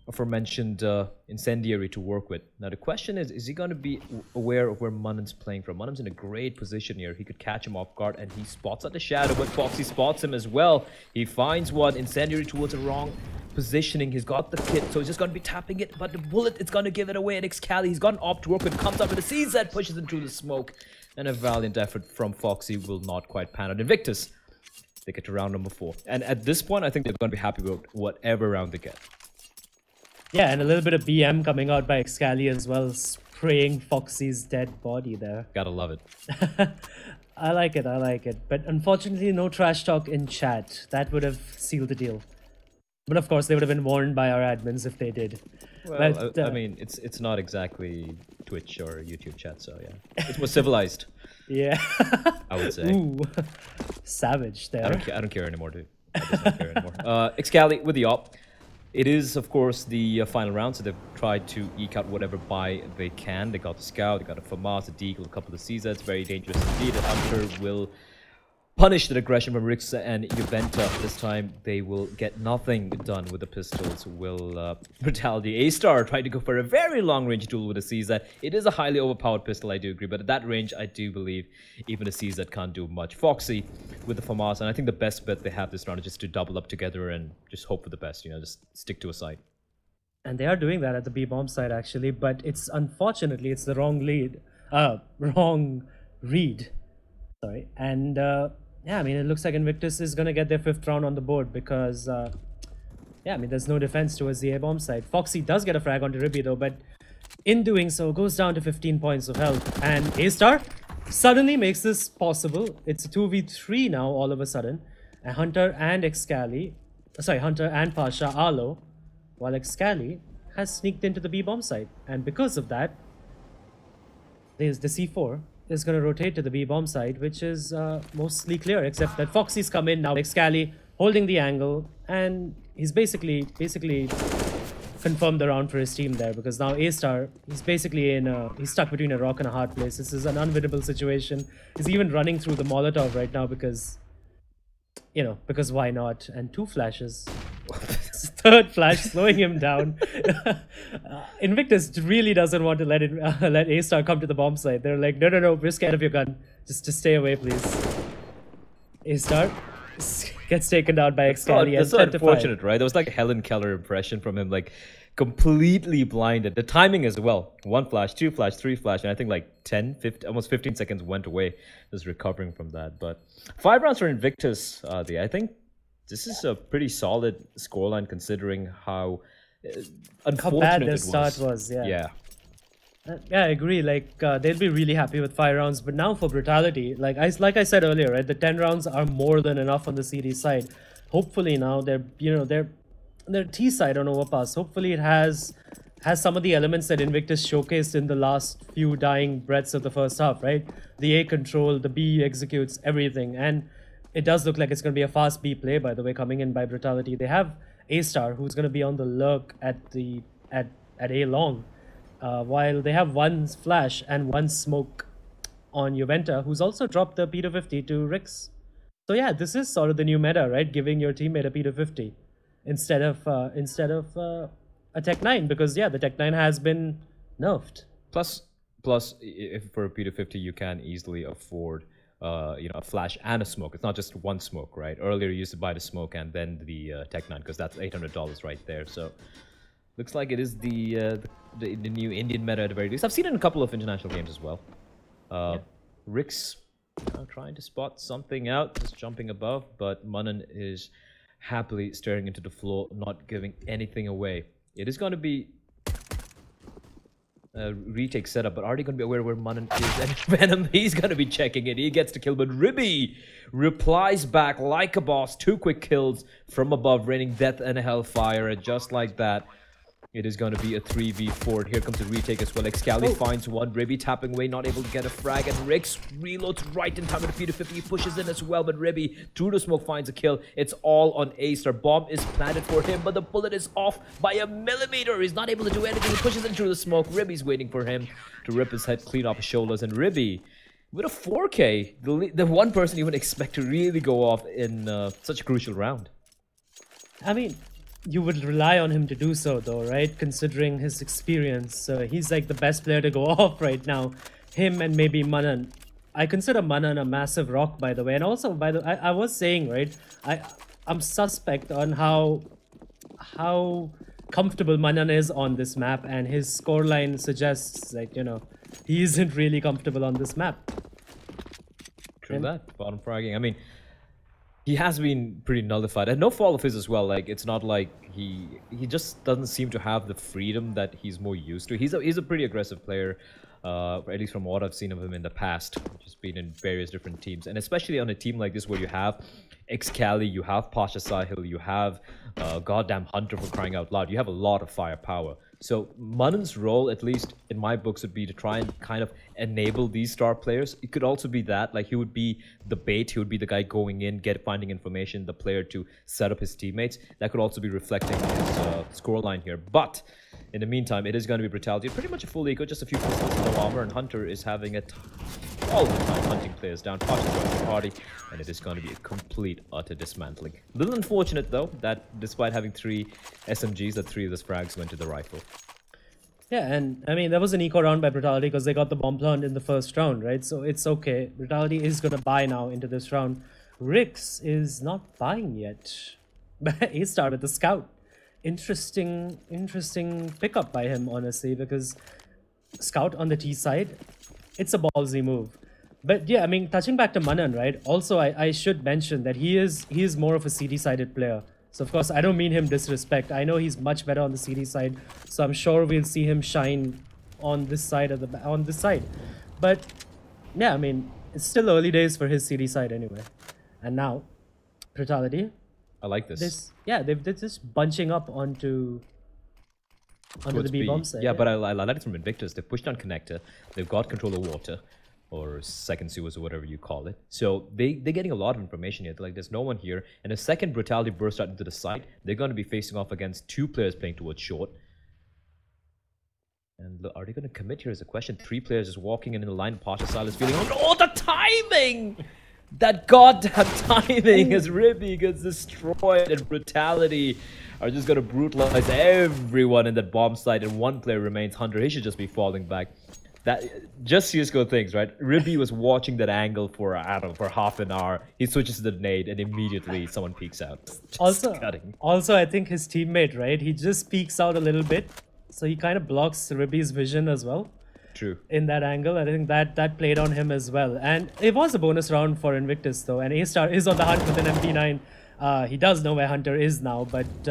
aforementioned incendiary to work with. Now the question is he going to be aware of where Munan's playing from? Munan's in a great position here. He could catch him off guard, and he spots out the shadow, but Foxy spots him as well. He finds one incendiary towards the wrong positioning. He's got the kit, so he's just going to be tapping it, but the bullet, it's going to give it away. And Excali, he's got an op to work with, comes up with a CZ, pushes him through the smoke, and a valiant effort from Foxy will not quite pan out. Invictus, they get to round number 4. And at this point, I think they're going to be happy with whatever round they get. Yeah, and a little bit of BM coming out by Excali as well, spraying Foxy's dead body there. Gotta love it. I like it. But unfortunately, no trash talk in chat. That would have sealed the deal. But of course, they would have been warned by our admins if they did. Well, but, I mean, it's not exactly Twitch or YouTube chat, so yeah. It's more civilized. Yeah. I would say. Ooh. Savage there. I don't care anymore, dude. I just don't care anymore. Excali with the op. It is, of course, the final round, so they've tried to eke out whatever buy they can. They got the Scout, they got a FAMAS, a Deagle, a couple of CZs. Very dangerous indeed. A Hunter will punish that aggression from Rix and Juventa. This time they will get nothing done with the pistols. Will Brutality A-Star try to go for a very long-range duel with a CZ? It is a highly overpowered pistol, I do agree, but at that range, I do believe even a CZ can't do much. Foxy with the FAMAS, and I think the best bet they have this round is just to double up together and just hope for the best, you know, just stick to a side. And they are doing that at the B-bomb side, actually, but it's unfortunately, it's the wrong wrong read. Sorry, and yeah, I mean, it looks like Invictus is going to get their 5th round on the board because, yeah, I mean, there's no defense towards the A-bomb side. Foxy does get a frag onto Ribby, though, but in doing so, goes down to 15 points of health. And A-Star suddenly makes this possible. It's a 2v3 now, all of a sudden. And Hunter and Hunter and Pasha are low, while Excali has sneaked into the B-bomb side. And because of that, there's the C4 is going to rotate to the B-bomb side, which is mostly clear, except that Foxy's come in now. Excali holding the angle, and he's basically confirmed the round for his team there, because now A-Star, he's basically he's stuck between a rock and a hard place. This is an unwinnable situation. He's even running through the Molotov right now because, you know, because why not? And 2 flashes. 3rd flash slowing him down. Invictus really doesn't want to let A-Star come to the bomb site. They're like, no, we're scared of your gun. Just stay away, please. A-Star gets taken down by Excali. That's so unfortunate, right? There was like a Helen Keller impression from him, like completely blinded. The timing as well. 1 flash, 2 flash, 3 flash, and I think like 10, 15, almost 15 seconds went away just recovering from that. But 5 rounds for Invictus, I think this is a pretty solid scoreline considering how unfortunate bad their it start was. Yeah. Yeah, I agree. Like they'll be really happy with 5 rounds, but now for Brutality, like I said earlier, right? The 10 rounds are more than enough on the CD side. Hopefully now they're T side on Overpass. Hopefully it has some of the elements that Invictus showcased in the last few dying breaths of the first half, right? The A control, the B executes, everything, and it does look like it's going to be a fast B play, by the way, coming in by Brutality. They have A-Star, who's going to be on the lurk at A long, while they have 1 flash and 1 smoke on Juventa, who's also dropped the P250 to Rix. So yeah, this is sort of the new meta, right? Giving your teammate a P250 instead of a Tech 9, because yeah, the Tech 9 has been nerfed. Plus, if for a P250 you can easily afford you know, a flash and a smoke. It's not just 1 smoke, right? Earlier you used to buy the smoke and then the Tech 9, because that's $800 right there. So looks like it is the new Indian meta at the very least. I've seen it in a couple of international games as well. Yeah. Rix trying to spot something out, just jumping above, but Manan is happily staring into the floor, not giving anything away. It is going to be retake setup, but already going to be aware where Manan is, and Venom, he's going to be checking it. He gets the kill, but Ribby replies back like a boss. 2 quick kills from above, raining death and hellfire, and just like that, it is going to be a 3v4. Here comes the retake as well. Excali finds 1. Ribby tapping away, not able to get a frag, and Rix reloads right in time with the P250. He pushes in as well, but Ribby through the smoke finds a kill. It's all on A-Star. Bomb is planted for him, but the bullet is off by a millimeter. He's not able to do anything. He pushes in through the smoke. Ribby's waiting for him to rip his head clean off his shoulders, and Ribby with a 4K, the one person you would expect to really go off in such a crucial round. I mean, you would rely on him to do so, though, right? Considering his experience. He's like the best player to go off right now. Him and maybe Manan. I consider Manan a massive rock, by the way. And also, by the I was saying, right, I'm suspect on how comfortable Manan is on this map. And his scoreline suggests that, you know, he isn't really comfortable on this map. True that. Bottom fragging. I mean, he has been pretty nullified, and no fault of his as well. Like, it's not like he just doesn't seem to have the freedom that he's more used to. He's a pretty aggressive player, at least from what I've seen of him in the past. Just been in various different teams, and especially on a team like this where you have Excali, you have Pasha Sahil, you have goddamn Hunter, for crying out loud. You have a lot of firepower. So Manan's role, at least in my books, would be to try and kind of enable these star players. It could also be that, like, he would be the bait, he would be the guy going in, finding information, the player to set up his teammates. That could also be reflecting his scoreline here. But in the meantime, it is going to be Brutality. Pretty much a full eco, just a few pistols, no armor, and Hunter is having a all the time, hunting players down, party joining the party, and it is going to be a complete, utter dismantling. A little unfortunate, though, that despite having 3 SMGs, that 3 of those frags went to the rifle. Yeah, and I mean, there was an eco round by Brutality because they got the bomb plant in the first round, right? So it's okay. Brutality is going to buy now into this round. Rix is not buying yet. But he started the scout. Interesting pickup by him, honestly, because scout on the T side, it's a ballsy move. But yeah, I mean, touching back to Manan, right? Also, I should mention that he is more of a CD-sided player. So of course, I don't mean him disrespect. I know he's much better on the CD side, so I'm sure we'll see him shine on this side of the But yeah, I mean, it's still early days for his CD side anyway. And now, Brutality. I like this. They're just bunching up onto the B bomb side. Yeah, but I like it from Invictus. They pushed on connector. They've got control of water, or second sewers, or whatever you call it. So they're getting a lot of information here. Like, there's no one here. And a second Brutality burst out into the site, they're going to be facing off against 2 players playing towards short. And look, are they going to commit here is a question. 3 players just walking in the line. Pasha Silas feeling, oh, the timing! That goddamn timing as Ribby gets destroyed, and Brutality are just going to brutalize everyone in that bomb site, and 1 player remains. Hunter, he should just be falling back. That just CSGO things, right? Ribby was watching that angle for, I don't know, for half an hour. He switches to the nade, and immediately someone peeks out. Also, I think his teammate, right? He just peeks out a little bit, so he kind of blocks Ribby's vision as well. True. In that angle, I think that played on him as well. And it was a bonus round for Invictus, though. And A-Star is on the hunt with an MP9. He does know where Hunter is now, but he's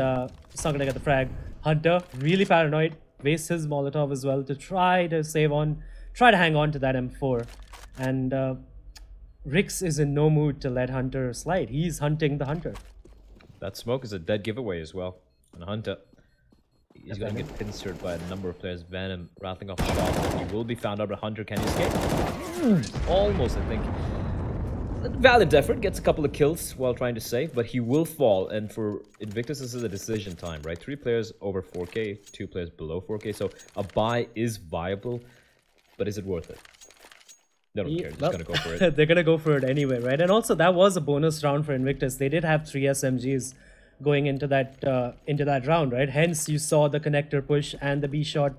not going to get the frag. Hunter, really paranoid, wastes his Molotov as well to try to hang on to that M4. And Rix is in no mood to let Hunter slide. He's hunting the Hunter. That smoke is a dead giveaway as well. And Hunter, he's going to get pincered by a number of players. Venom rattling off a shot. He will be found out, but Hunter can escape. Almost, I think. Valiant effort, gets a couple of kills while trying to save, but he will fall. And for Invictus, this is a decision time, right? 3 players over 4K, 2 players below 4K. So a buy is viable, but is it worth it? They don't care. They're just going to go for it. They're going to go for it anyway, right? And also, that was a bonus round for Invictus. They did have 3 SMGs going into that round, right? Hence, you saw the connector push and the B shot,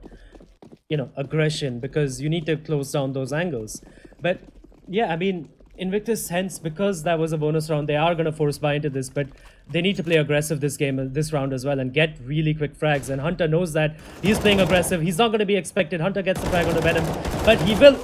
aggression, because you need to close down those angles. But yeah, I mean, Invictus, hence, because that was a bonus round, they are going to force buy into this, but they need to play aggressive this round as well and get really quick frags. And Hunter knows that. He's playing aggressive. He's not going to be expected. Hunter gets the frag on the Venom, but he will.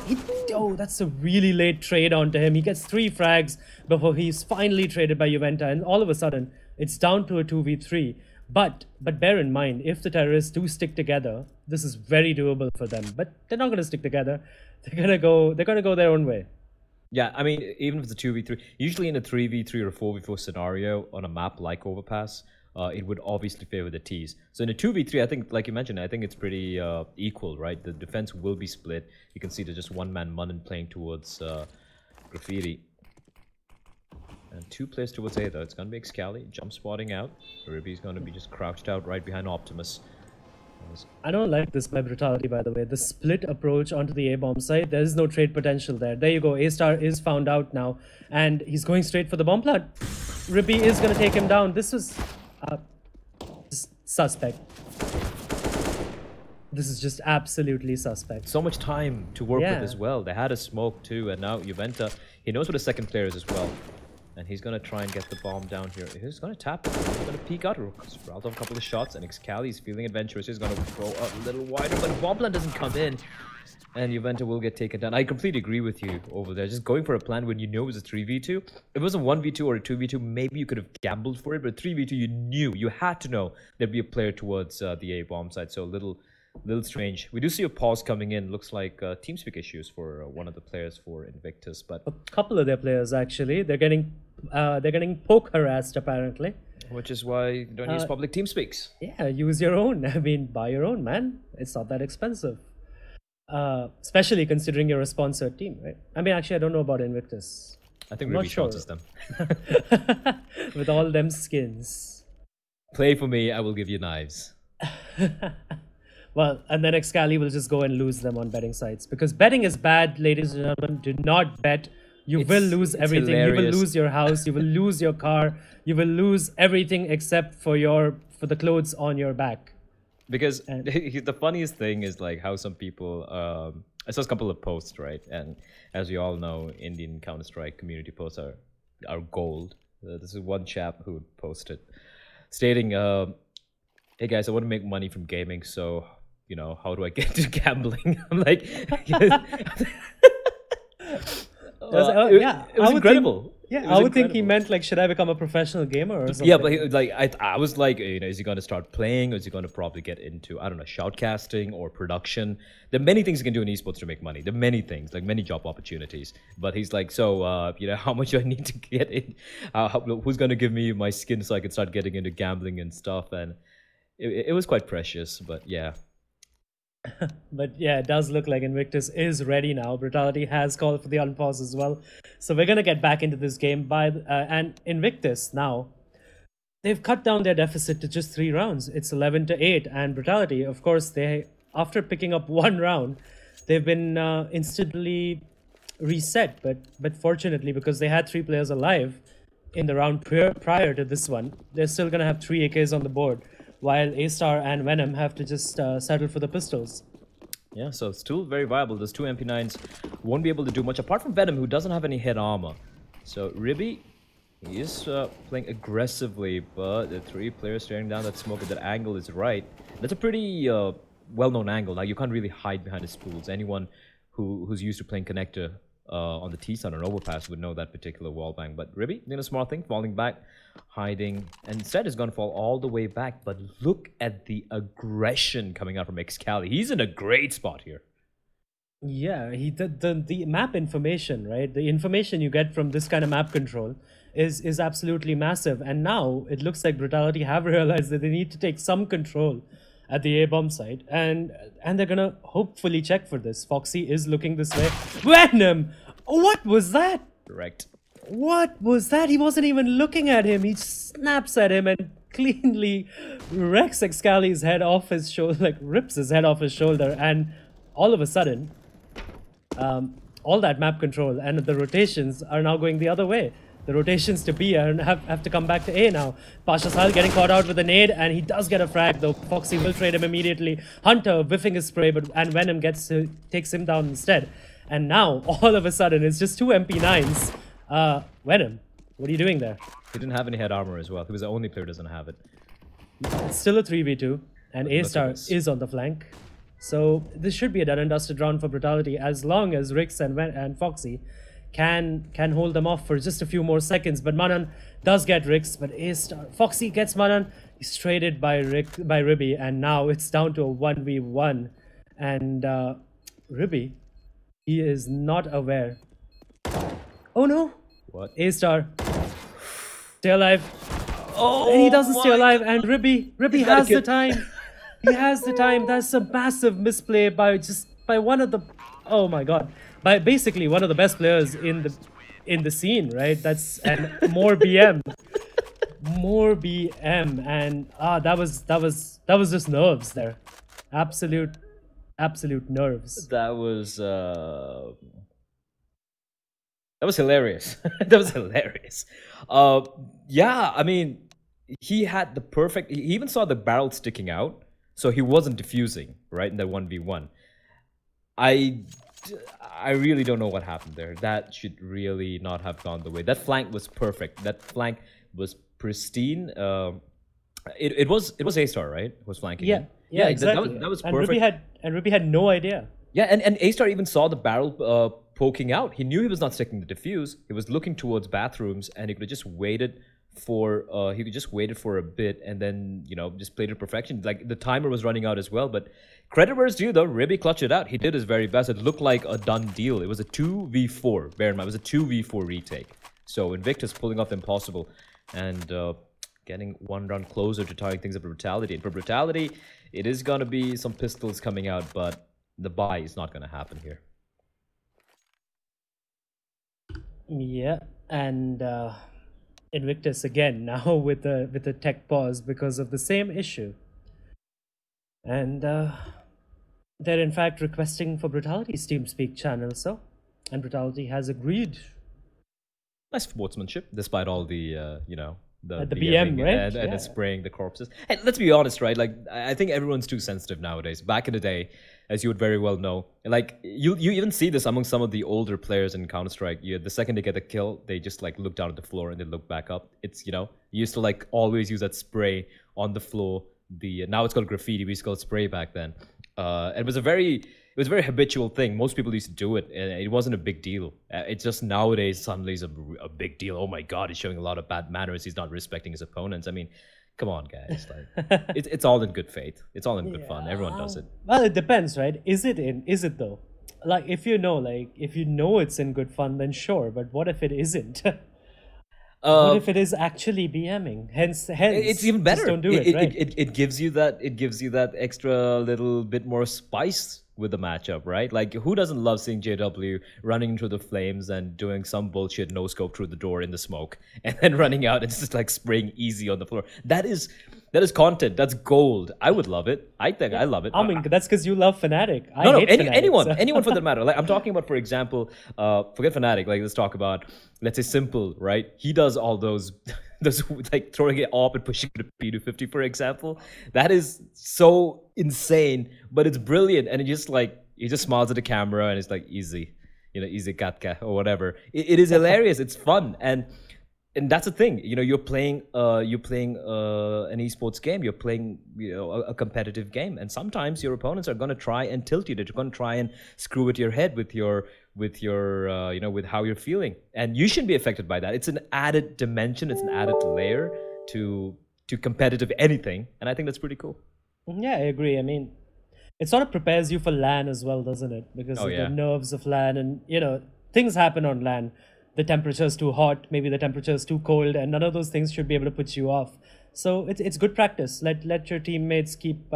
Oh, that's a really late trade onto him. He gets 3 frags before he's finally traded by Juventa, and all of a sudden, it's down to a 2v3. But bear in mind, if the terrorists do stick together, this is very doable for them. But they're not going to stick together. They're gonna go their own way. Yeah, I mean, even if it's a 2v3, usually in a 3v3 or a 4v4 scenario on a map like OverPass, it would obviously favor the Ts. So in a 2v3, I think, like you mentioned, I think it's pretty equal, right? The defense will be split. You can see there's just one-man Munnen playing towards Graffiti. And 2 players towards A, though. It's going to be Excali, jump spotting out. Ribby's going to be just crouched out right behind Optimus. I don't like this by Brutality, by the way. The split approach onto the A-bomb site, there is no trade potential there. There you go. A-Star is found out now, and he's going straight for the bomb plant. Ribby is going to take him down. This was suspect. This is just absolutely suspect. So much time to work with as well. They had a smoke too, and now Juventa, he knows where the second player is as well. And he's going to try and get the bomb down here. He's going to tap it. He's going to peek out. Route off a couple of shots. And Excali is feeling adventurous. He's going to throw a little wider. But the bomb plan doesn't come in. And Juventa will get taken down. I completely agree with you over there. Just going for a plan when you know it was a 3v2. If it was a 1v2 or a 2v2, maybe you could have gambled for it. But 3v2, you knew. You had to know there'd be a player towards the A-bomb side. So a little strange. We do see a pause coming in. Looks like TeamSpeak issues for one of the players for Invictus, but a couple of their players actually. They're getting poke harassed apparently. Which is why you don't use public TeamSpeaks. Yeah, use your own. I mean, buy your own, man. It's not that expensive. Especially considering you're a sponsored team, right? I mean, actually, I don't know about Invictus. I think Ruby sponsors them. With all them skins. Play for me, I will give you knives. Well, and then Excali will just go and lose them on betting sites, because betting is bad, ladies and gentlemen. Do not bet. You will lose everything. You will lose your house. You will lose your car. You will lose everything except for the clothes on your back. Because the funniest thing is like how some people, I saw a couple of posts, right? And as we all know, Indian Counter-Strike community posts are gold. This is one chap who posted stating, hey guys, I want to make money from gaming, so, you know, how do I get into gambling? I'm like, it was incredible. I would think he meant like, should I become a professional gamer or something? Yeah, but I was like, you know, is he going to start playing, or is he going to probably get into, I don't know, shoutcasting or production? There are many things you can do in esports to make money. There are many things, like many job opportunities. But he's like, so, you know, how much do I need to get in? Who's going to give me my skin so I can start getting into gambling and stuff? And it was quite precious, but yeah. But yeah, it does look like Invictus is ready now. Brutality has called for the unpause as well. So we're going to get back into this game. And Invictus now, they've cut down their deficit to just 3 rounds. It's 11-8. And Brutality, of course, after picking up 1 round, they've been instantly reset. But fortunately, because they had 3 players alive in the round prior to this one, they're still going to have 3 AKs on the board, while A-Star and Venom have to just settle for the pistols. Yeah, so still very viable. Those 2 MP9s won't be able to do much, apart from Venom, who doesn't have any head armor. So Ribby, he is playing aggressively, but the 3 players staring down that smoke at that angle is right. That's a pretty well-known angle. Now, you can't really hide behind the spools. Anyone who's used to playing connector on the T side or overpass would know that particular wallbang. But Ribby doing a smart thing, falling back, hiding, and instead is going to fall all the way back. But look at the aggression coming out from Excali. He's in a great spot here. Yeah, the map information, right? The information you get from this kind of map control is absolutely massive. And now it looks like Brutality have realized that they need to take some control at the A-bomb site, and they're gonna hopefully check for this. Foxy is looking this way. Venom! What was that? Correct. What was that? He wasn't even looking at him. He snaps at him and cleanly wrecks Excali's head off his shoulder, like rips his head off his shoulder, and all of a sudden, all that map control and the rotations are now going the other way. The rotations to B have to come back to A now. Pasha Sahal getting caught out with a nade, and he does get a frag, though Foxy will trade him immediately. Hunter whiffing his spray, and Venom takes him down instead. And now, all of a sudden, it's just 2 MP9s. Venom, what are you doing there? He didn't have any head armor as well. He was the only player who doesn't have it. It's still a 3v2, and A-Star is on the flank. So this should be a done and dusted round for Brutality, as long as Rix and Foxy can hold them off for just a few more seconds. But Manan does get Rix, but A-Star, Foxy gets Manan. He's traded by Ribby, and now it's down to a 1v1. And Ribby, he is not aware. Oh no! What? A-Star, stay alive. Oh, and he doesn't stay alive, and Ribby has the time. He has the time. That's a massive misplay by one of the, oh my god, by basically one of the best players in the scene, right? That's, and more BM, and that was just nerves there, absolute nerves. That was hilarious. That was hilarious. Yeah, I mean, he had the perfect, he even saw the barrel sticking out, so he wasn't diffusing, right, in that 1v1. I really don't know what happened there. That should really not have gone the way. That flank was perfect. That flank was pristine. It was A-Star, right? Was flanking. Yeah, exactly. That was perfect. And Ribby had no idea. Yeah, and A-Star even saw the barrel poking out. He knew he was not sticking the diffuse. He was looking towards bathrooms, and he could have just waited for a bit, and then, you know, just played it to perfection. Like, the timer was running out as well, but credit where it's due, though. Ribby clutched it out. He did his very best. It looked like a done deal. It was a 2v4. Bear in mind, it was a 2v4 retake. So Invictus pulling off the impossible and getting one round closer to tying things up for Brutality. And for Brutality, it is going to be some pistols coming out, but the buy is not going to happen here. Yeah, and Invictus again now with the tech pause because of the same issue. And They're in fact requesting for Brutality's TeamSpeak channel, and Brutality has agreed. Nice sportsmanship, despite all the, The BM, right? And spraying the corpses. And let's be honest, right? Like, I think everyone's too sensitive nowadays. Back in the day, as you would very well know, like, you even see this among some of the older players in Counter-Strike. The second they get a kill, they just, like, look down at the floor and they look back up. It's, you used to, like, always use that spray on the floor. Now it's called graffiti. We used to call it spray back then. It was a very habitual thing. Most people used to do it, and it wasn't a big deal. It's just nowadays suddenly is a big deal. Oh my God, he's showing a lot of bad manners. He's not respecting his opponents. I mean, come on, guys. Like, it's all in good faith. It's all in good fun. Everyone does it. Well, it depends, right? Is it though? Like, if you know it's in good fun, then sure. But what if it isn't? What if it is actually BMing? Hence, it's even better. Just don't do it, right? It gives you that extra little bit more spice with the matchup, right? Like, who doesn't love seeing JW running into the flames and doing some bullshit no scope through the door in the smoke, and then running out and just like spraying easy on the floor? That is content. That's gold. I would love it. I think I love it. I mean, that's because you love Fnatic. Anyone for that matter. Like, I'm talking about, for example, forget Fnatic. Like, let's talk about, let's say, Simple, right? He does all those like throwing it up and pushing it to P250, for example. That is so insane, but it's brilliant. And he just smiles at the camera and it's like, easy, easy katka or whatever. It is hilarious. It's fun. And that's the thing, you're playing an esports game. You're playing, a competitive game, and sometimes your opponents are going to try and tilt you. They're going to try and screw with your head, with how you're feeling, and you shouldn't be affected by that. It's an added dimension. It's an added layer to competitive anything, and I think that's pretty cool. Yeah, I agree. I mean, it sort of prepares you for LAN as well, doesn't it? Because of the nerves of LAN, and things happen on LAN. The temperature is too hot, maybe the temperature is too cold, and none of those things should be able to put you off. So it's good practice. Let your teammates keep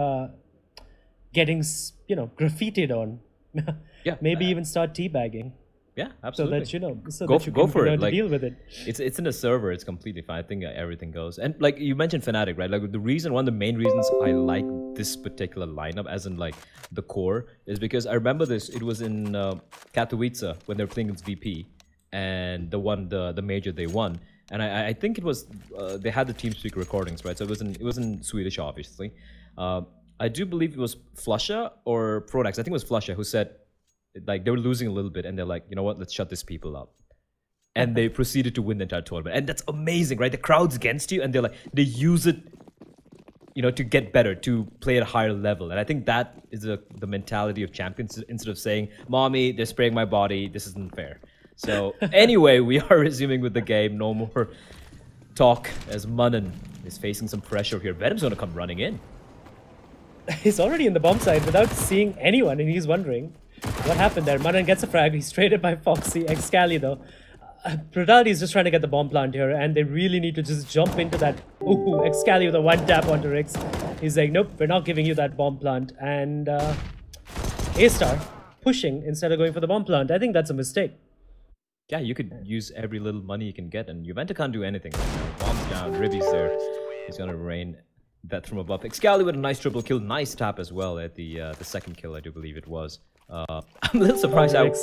getting graffitied on. Yeah, maybe even start teabagging. Yeah, absolutely. So that you can learn to deal with it. It's in a server. It's completely fine. I think everything goes. And like you mentioned, Fnatic, right? Like one of the main reasons I like this particular lineup, as in like the core, is because I remember this. It was in Katowice when they were playing against VP. And the major they won, and I think it was they had the TeamSpeak recordings, right? So it was in Swedish, obviously. I do believe it was Flusha or Pronax. I think it was Flusha who said, like, they were losing a little bit, and they're like, you know what? Let's shut these people up. And they proceeded to win the entire tournament, and that's amazing, right? The crowd's against you, and they use it, to get better, to play at a higher level. And I think that is the mentality of champions. Instead of saying, "Mommy, they're spraying my body. This isn't fair." So anyway, we are resuming with the game. No more talk, as Manan is facing some pressure here. Venom's going to come running in. He's already in the bomb site without seeing anyone, and he's wondering what happened there. Manan gets a frag. He's traded by Foxy. Excali, though. Brutality is just trying to get the bomb plant here, and they really need to just jump into that. Ooh, Excali with a one tap onto Rix. He's like, nope, we're not giving you that bomb plant. And A-Star pushing instead of going for the bomb plant. I think that's a mistake. Yeah, you could use every little money you can get, and Juventa can't do anything. Bombs down, Ribby's there. He's gonna rain that from above. Excali with a nice triple kill, nice tap as well at the second kill, I do believe it was. I'm a little surprised how...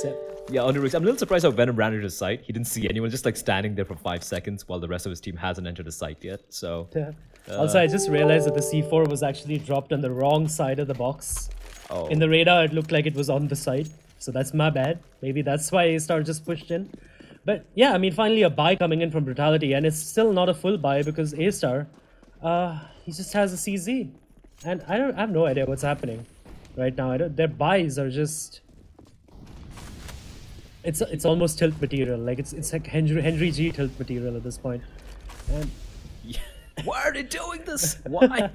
Yeah, under Rix. I'm a little surprised how Venom ran into the site. He didn't see anyone, just like standing there for 5 seconds while the rest of his team hasn't entered the site yet, so... Yeah. Also, I just realized that the C4 was actually dropped on the wrong side of the box. Oh. In the radar, it looked like it was on the site. So that's my bad. Maybe that's why A-Star just pushed in. But yeah, I mean, finally a buy coming in from Brutality, and it's still not a full buy because A-Star, he just has a CZ. And I have no idea what's happening right now. Their buys are just... It's almost tilt material. Like it's like Henry G tilt material at this point. And why are they doing this? Why?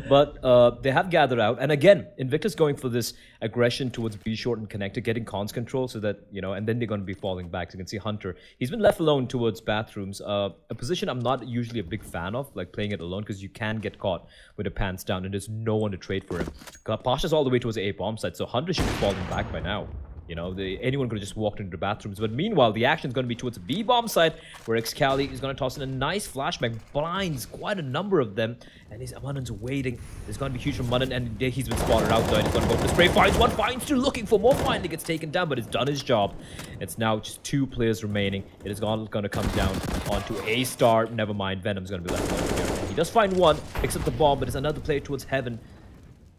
But they have gathered out, and again, Invictus going for this aggression towards B short and connector, getting cons control so that, and then they're going to be falling back. So you can see Hunter, he's been left alone towards bathrooms, a position I'm not usually a big fan of, like playing it alone, because you can get caught with your pants down and there's no one to trade for him. Pasha's all the way towards the A bomb site, so Hunter should be falling back by now. You know, anyone could have just walked into the bathrooms. But meanwhile, the action is going to be towards the B-bomb side, where Excali is going to toss in a nice flashbang. Blinds quite a number of them. And his Amanan's waiting. There's going to be huge from Manan, and he's been spotted out there. And he's going to go for the spray. Finds one, finds two, looking for more. Finally gets taken down, but it's done his job. It's now just 2 players remaining. It is going to come down onto A-Star. Never mind, Venom's going to be left out here. He does find one, picks up the bomb, but it's another player towards Heaven.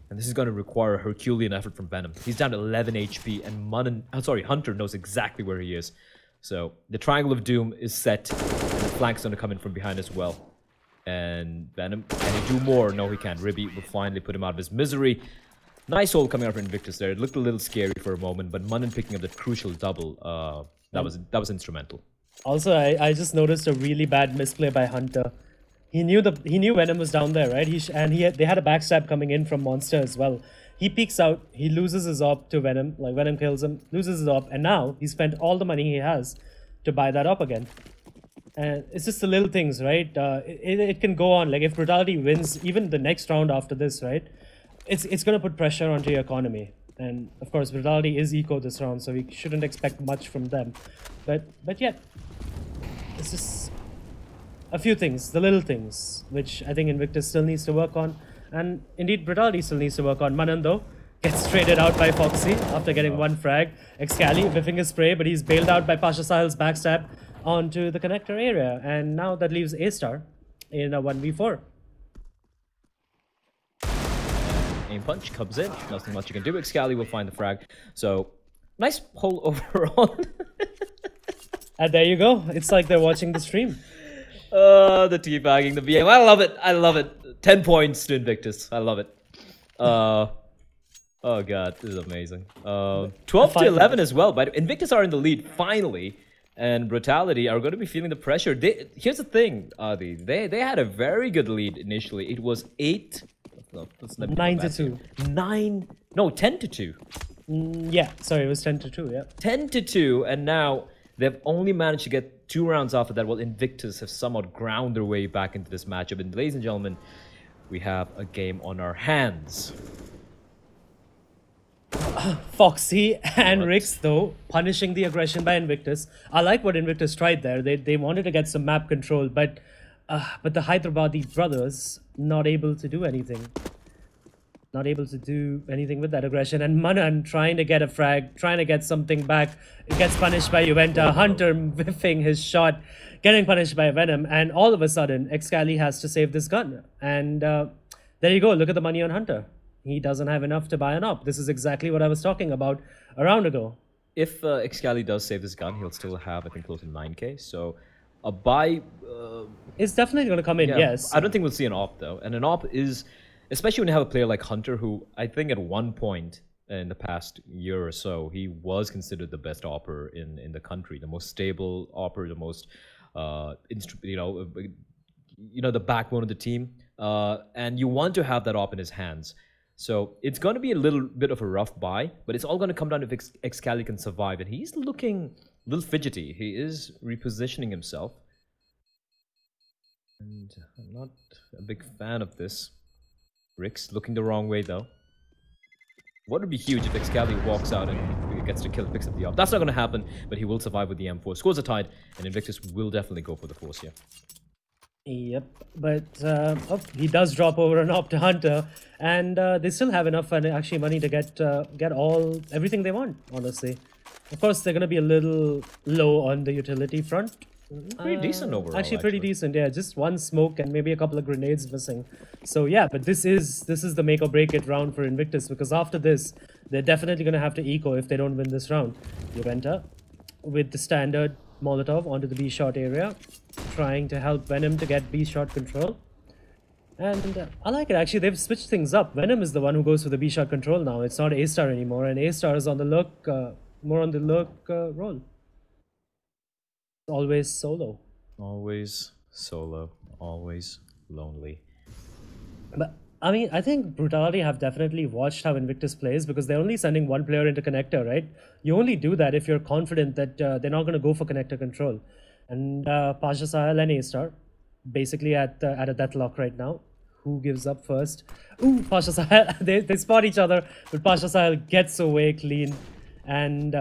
And this is going to require a Herculean effort from Venom. He's down to 11 HP, and Hunter knows exactly where he is. So the Triangle of Doom is set, and the flank's going to come in from behind as well. And Venom, can he do more? No, he can't. Ribby will finally put him out of his misery. Nice hold coming out from Invictus there. It looked a little scary for a moment, but Manan picking up that crucial double, that was instrumental. Also, I just noticed a really bad misplay by Hunter. He knew Venom was down there, right? They had a backstab coming in from Monster as well. He peeks out, he loses his op to Venom, like Venom kills him, loses his op, and now he spent all the money he has to buy that op again. And it's just the little things, right? It can go on. Like if Brutality wins even the next round after this, right? It's going to put pressure onto your economy. And of course, Brutality is eco this round, so we shouldn't expect much from them. But yet, it's just a few things, the little things, which I think Invictus still needs to work on. And indeed, Brutality still needs to work on. Manan, though, gets traded out by Foxy after getting one frag. Excali whiffing his spray, but he's bailed out by Pasha Sahil's backstab onto the connector area. And now that leaves A-Star in a 1v4. Aim punch comes in. Nothing much you can do. Excali will find the frag. So, nice pull overall. And there you go. It's like they're watching the stream. The teabagging, the BM. I love it. I love it. 10 points to Invictus. I love it. Oh god, this is amazing. 12 to 11 as well. But Invictus are in the lead finally, and Brutality are going to be feeling the pressure. Here's the thing, Adi. They had a very good lead initially. It was 9 to 2. 10 to 2. Yeah, sorry, it was 10 to 2. Yeah, 10 to 2, and now they've only managed to get 2 rounds after that, while Invictus have somewhat ground their way back into this matchup. And ladies and gentlemen, we have a game on our hands. Foxy and Rix, though, punishing the aggression by Invictus. I like what Invictus tried there. They wanted to get some map control, but the Hyderabadi brothers not able to do anything. Not able to do anything with that aggression. And Manan trying to get a frag, trying to get something back. It gets punished by Juventa. Hunter whiffing his shot, getting punished by Venom. And all of a sudden, Excali has to save this gun. And there you go. Look at the money on Hunter. He doesn't have enough to buy an op. This is exactly what I was talking about a round ago. If Excali does save this gun, he'll still have, I think, close to 9k. So a buy... it's definitely going to come in, yes. I don't think we'll see an op, though. And an op is... Especially when you have a player like Hunter, who I think at one point in the past year or so, he was considered the best opper in the country, the most stable opper, the most, the backbone of the team. And you want to have that op in his hands. So it's going to be a little bit of a rough buy, but it's all going to come down to if Excali can survive. And he's looking a little fidgety. He is repositioning himself. And I'm not a big fan of this. Rix looking the wrong way, though. What would be huge if Excali walks out and gets to kill, picks up the op. That's not going to happen, but he will survive with the M4. Scores are tied, and Invictus will definitely go for the force here. Yep, but he does drop over an op to Hunter, and they still have enough actually money to get everything they want, honestly. Of course, they're going to be a little low on the utility front. Pretty decent overall. Actually, pretty decent, yeah. Just one smoke and maybe a couple of grenades missing. So yeah, but this is the make or break it round for Invictus, because after this, they're definitely going to have to eco if they don't win this round. Juventa with the standard Molotov onto the B shot area, trying to help Venom to get B shot control. And I like it, actually. They've switched things up. Venom is the one who goes for the B shot control now. It's not A-Star anymore, and A-Star is on the look, more on the look role. Always solo. Always solo. Always lonely. But I mean, I think Brutality have definitely watched how Invictus plays, because they're only sending one player into connector, right? You only do that if you're confident that they're not going to go for connector control. And Pasha Sahil and A-Star basically at a deathlock right now. Who gives up first? Ooh, Pasha Sahil. they spot each other, but Pasha Sahil gets away clean. And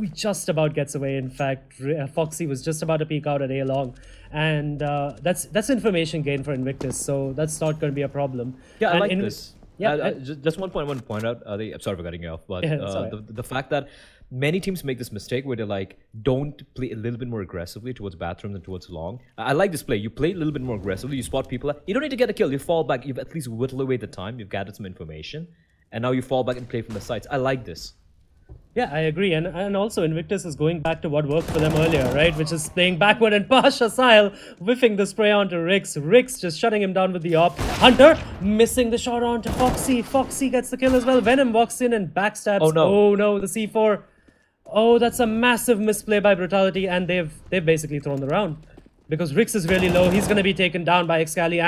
he just about gets away. In fact, Foxy was just about to peek out at A long, and that's information gain for Invictus, so that's not going to be a problem. Yeah, and I like this. Yeah, just one point I want to point out. I'm sorry for cutting you off, but Yeah, the fact that many teams make this mistake where they like don't play a little bit more aggressively towards bathrooms and towards long. I like this play. You play a little bit more aggressively. You spot people. You don't need to get a kill. You fall back. You've at least whittled away the time. You've gathered some information, and now you fall back and play from the sides. I like this. Yeah, I agree. And also Invictus is going back to what worked for them earlier, right? Which is playing backward and Pasha Sile whiffing the spray onto Rix. Rix just shutting him down with the op. Hunter missing the shot onto Foxy. Foxy gets the kill as well. Venom walks in and backstabs. Oh no, the C4. Oh, that's a massive misplay by Brutality, and they've basically thrown the round. Because Rix is really low. He's gonna be taken down by Excali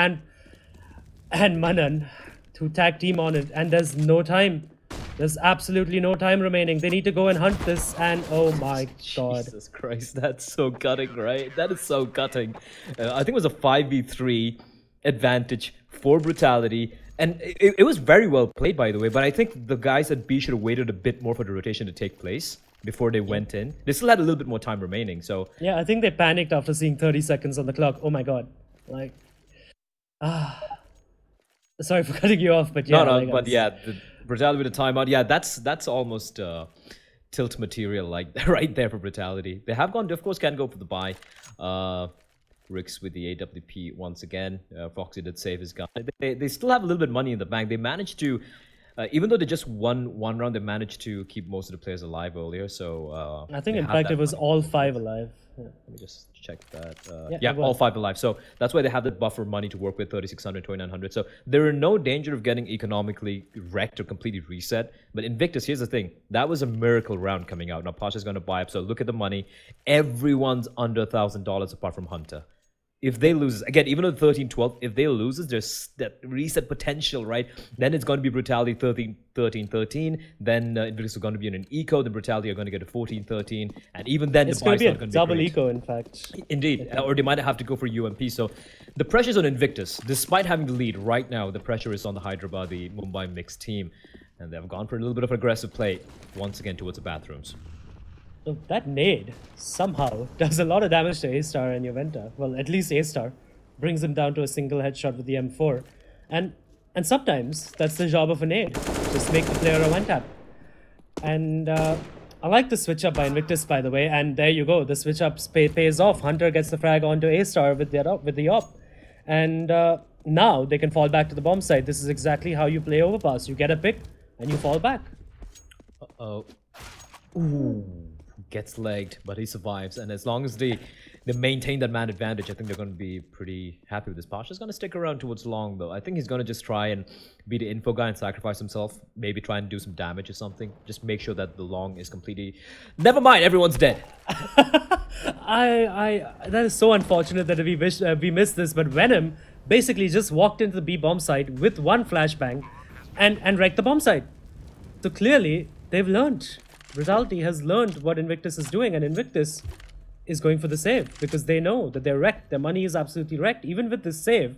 and Manan to tag team on it, and there's no time. There's absolutely no time remaining. They need to go and hunt this, and oh my god. Jesus Christ, that's so gutting, right? That is so gutting. I think it was a 5v3 advantage for Brutality, and it was very well played, by the way, but I think the guys at B should have waited a bit more for the rotation to take place before they went in. They still had a little bit more time remaining, so... Yeah, I think they panicked after seeing 30 seconds on the clock. Oh my god. Like... Sorry for cutting you off, but yeah. No, but yeah... Brutality with a timeout. Yeah, that's almost tilt material, like right there for Brutality. They have gone, of course, can go for the buy. Rix with the AWP once again. Foxy did save his gun. They still have a little bit of money in the bank. They managed to, even though they just won one round, they managed to keep most of the players alive earlier. So I think in fact it was all 5 alive. Yeah. Let me just check that. Yeah, all 5 alive. So that's why they have that buffer money to work with, 3,600, 2,900. So they're in no danger of getting economically wrecked or completely reset. But Invictus, here's the thing. That was a miracle round coming out. Now Pasha's going to buy up. So look at the money. Everyone's under $1,000 apart from Hunter. If they lose, again, even though 13-12, if they lose, there's that reset potential, right? Then it's going to be Brutality 13-13. Then Invictus is going to be in an eco. Then Brutality are going to get a 14-13. And even then, it's the going to be a not going to double be eco, in fact. Indeed. Or they might have to go for UMP. So the pressure's on Invictus. Despite having the lead right now, the pressure is on the Hyderabad, the Mumbai mixed team. And they've gone for a little bit of aggressive play once again towards the bathrooms. So that nade somehow does a lot of damage to A-Star and Juventa. Well, at least A-Star brings him down to a single headshot with the M4. And sometimes that's the job of a nade. Just make the player a one-tap. And I like the switch up by Invictus, by the way. And there you go. The switch up pays off. Hunter gets the frag onto A-Star with the op. And now they can fall back to the bomb site. This is exactly how you play Overpass. You get a pick and you fall back. Uh-oh. Ooh. Gets legged, but he survives. And as long as they maintain that man advantage, I think they're going to be pretty happy with this. Pasha's going to stick around towards long, though. I think he's going to just try and be the info guy and sacrifice himself. Maybe try and do some damage or something. Just make sure that the long is completely... Never mind, everyone's dead. That is so unfortunate that we missed this, but Venom basically just walked into the B bomb site with one flashbang and wrecked the bomb site. So clearly, they've learned. Brutality has learned what Invictus is doing, and Invictus is going for the save because they know that they're wrecked. Their money is absolutely wrecked. Even with this save,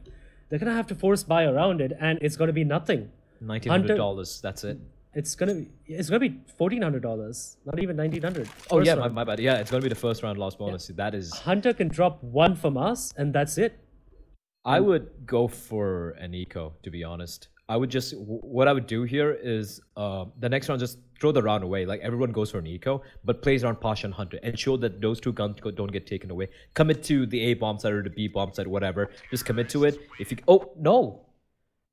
they're going to have to force buy around it, and it's going to be nothing. $1,900, that's it. It's gonna be $1,400, not even $1,900. Oh yeah, my bad. Yeah, it's gonna be the first round loss bonus. Yeah. That is. Hunter can drop 1 from us, and that's it. I would go for an eco, to be honest. I would just, what I would do here is the next round, just throw the round away. Like everyone goes for an eco, but plays around Pasha and Hunter. Ensure that those 2 guns don't get taken away. Commit to the A bomb side or the B bomb side, whatever. Just commit to it. If you, oh no,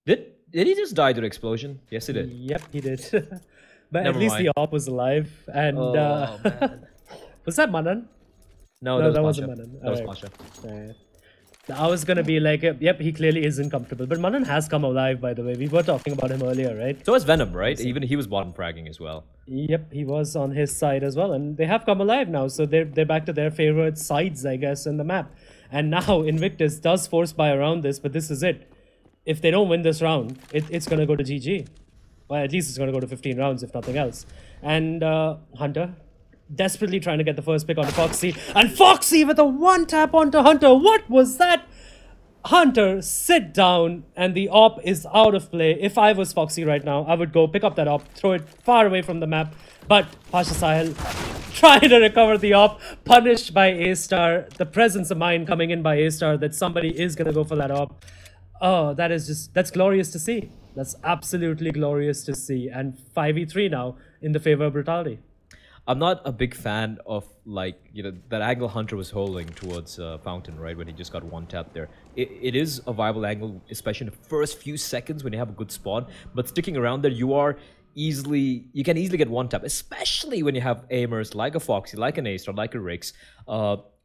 did he just die to the explosion? Yes, he did. Yep, he did. But Never at least mind. the op was alive. And man. was that Manan? No, that wasn't Pasha. Manan. That was Alright. Pasha. I was gonna be like, yep, he clearly isn't comfortable. But Manan has come alive, by the way. We were talking about him earlier, right? So was Venom, right? Even he was bottom fragging as well. Yep, he was on his side as well. And they have come alive now. So they're back to their favorite sides, I guess, in the map. And now Invictus does force buy around this, but this is it. If they don't win this round, it's going to go to GG. Well, at least it's going to go to 15 rounds, if nothing else. And Hunter, desperately trying to get the first pick onto Foxy. And Foxy with a one-tap onto Hunter. What was that? Hunter, sit down, and the op is out of play. If I was Foxy right now, I would go pick up that op, throw it far away from the map. But Pasha Sahil trying to recover the op, punished by A-Star. The presence of mind coming in by A-Star that somebody is going to go for that op. Oh, that's glorious to see. That's absolutely glorious to see. And 5v3 now in the favor of Brutality. I'm not a big fan of, like, you know, that angle Hunter was holding towards Fountain, right, when he just got one tap there. It is a viable angle, especially in the first few seconds when you have a good spawn. But sticking around there, you can easily get one tap, especially when you have aimers like a Foxy, like an A-Star, like a Rix.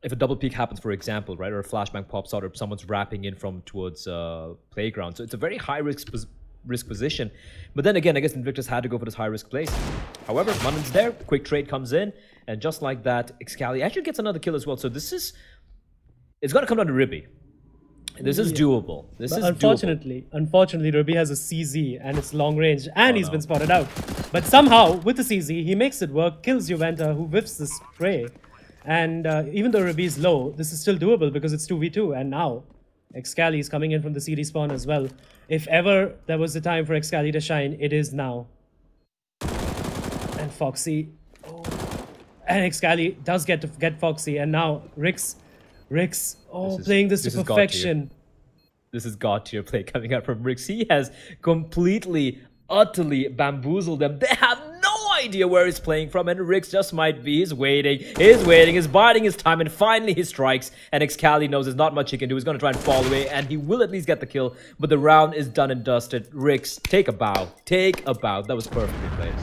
If a double peek happens, for example, right, or a flashbang pops out, or someone's wrapping in from towards playground. So it's a very high risk position. But then again, I guess Invictus had to go for this high risk place. However, Munan's there, quick trade comes in, and just like that, Excali actually gets another kill as well. So it's gonna come down to Ribby. This is doable. Unfortunately, Ribby has a CZ and it's long range, and he's been spotted out. But somehow, with the CZ, he makes it work, kills Juventa, who whiffs the spray. And even though Ribby is low, this is still doable because it's 2v2, and now Excali is coming in from the CD spawn as well. If ever there was a time for Excali to shine, it is now. And Foxy, and Excali does get Foxy, and now Rix, playing this to perfection. This is God tier play coming out from Rix. He has completely, utterly bamboozled them. They have no idea where he's playing from, and Rix just might be. He's waiting, he's biding his time, and finally he strikes. And Excali knows there's not much he can do. He's going to try and fall away, and he will at least get the kill. But the round is done and dusted. Rix, take a bow. Take a bow. That was perfectly played.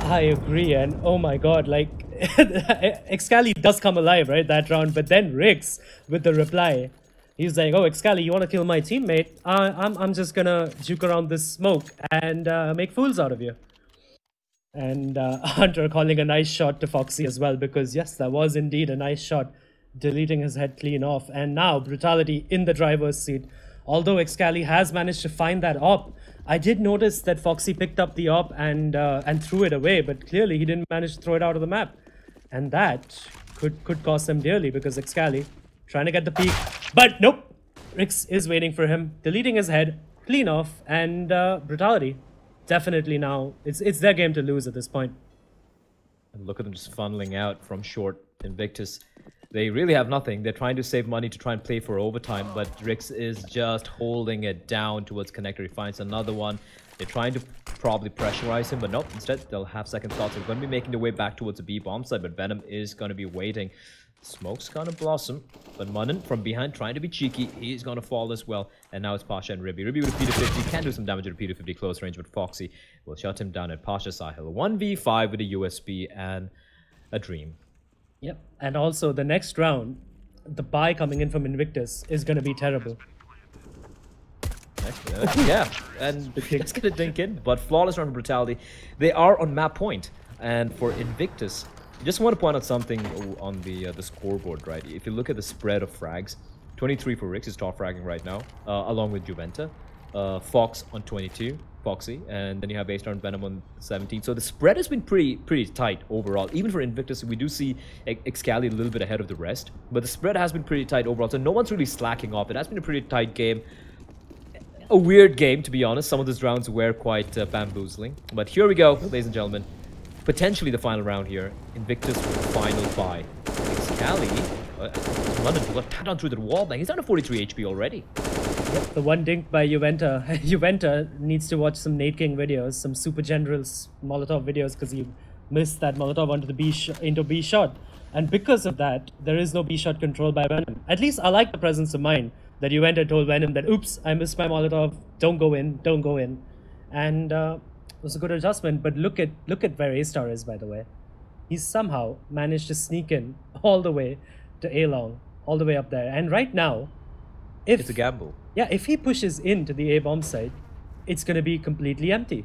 I agree, and oh my god, like, Excali does come alive, right, that round, but then Rix with the reply. He's like, oh, Excali, you want to kill my teammate? I'm just gonna juke around this smoke and make fools out of you. And Hunter calling a nice shot to Foxy as well, because yes, that was indeed a nice shot, deleting his head clean off. And now Brutality in the driver's seat. Although Excali has managed to find that op, I did notice that Foxy picked up the op and threw it away, but clearly he didn't manage to throw it out of the map. And that could cost them dearly, because Excali trying to get the peek, but nope, Rix is waiting for him, deleting his head, clean off, and Brutality, definitely now, it's their game to lose at this point. And look at them just funneling out from short. Invictus, they really have nothing. They're trying to save money to try and play for overtime, but Rix is just holding it down towards Connector. He finds another one. They're trying to probably pressurize him, but nope, instead they'll have second thoughts. They're going to be making their way back towards the B bomb side, but Venom is going to be waiting. Smoke's gonna blossom, but Munan from behind trying to be cheeky. He's gonna fall as well, and now it's Pasha and Ribby. Ribby with a P250 can do some damage at a P250 close range, but Foxy will shut him down at Pasha Sahil. 1v5 with a USB and a Dream. Yep, and also the next round, the buy coming in from Invictus is gonna be terrible. Yeah, and it's gonna dink in, but flawless round of Brutality. They are on map point, and for Invictus, just want to point out something on the scoreboard, right? If you look at the spread of frags, 23 for Rix is top fragging right now, along with Juventa. Fox on 22, Foxy, and then you have A-Star and Venom on 17. So the spread has been pretty tight overall. Even for Invictus, we do see Excali a little bit ahead of the rest, but the spread has been pretty tight overall. So no one's really slacking off. It has been a pretty tight game. A weird game, to be honest. Some of these rounds were quite bamboozling. But here we go, ladies and gentlemen. Potentially the final round here. Invictus final buy. Excali, London got pat down through the wall bang. He's down to 43 HP already. Yep, the one dink by Juventa. Juventa needs to watch some Nate King videos, some Super Generals Molotov videos, because he missed that Molotov onto the into B shot. And because of that, there is no B shot control by Venom. At least I like the presence of mind that Juventa told Venom that, oops, I missed my Molotov, don't go in, don't go in. And it was a good adjustment, but look at where A-Star is, by the way. He's somehow managed to sneak in all the way to A-Long, all the way up there. And right now, it's a gamble. Yeah, if he pushes into the A-bomb site, it's going to be completely empty.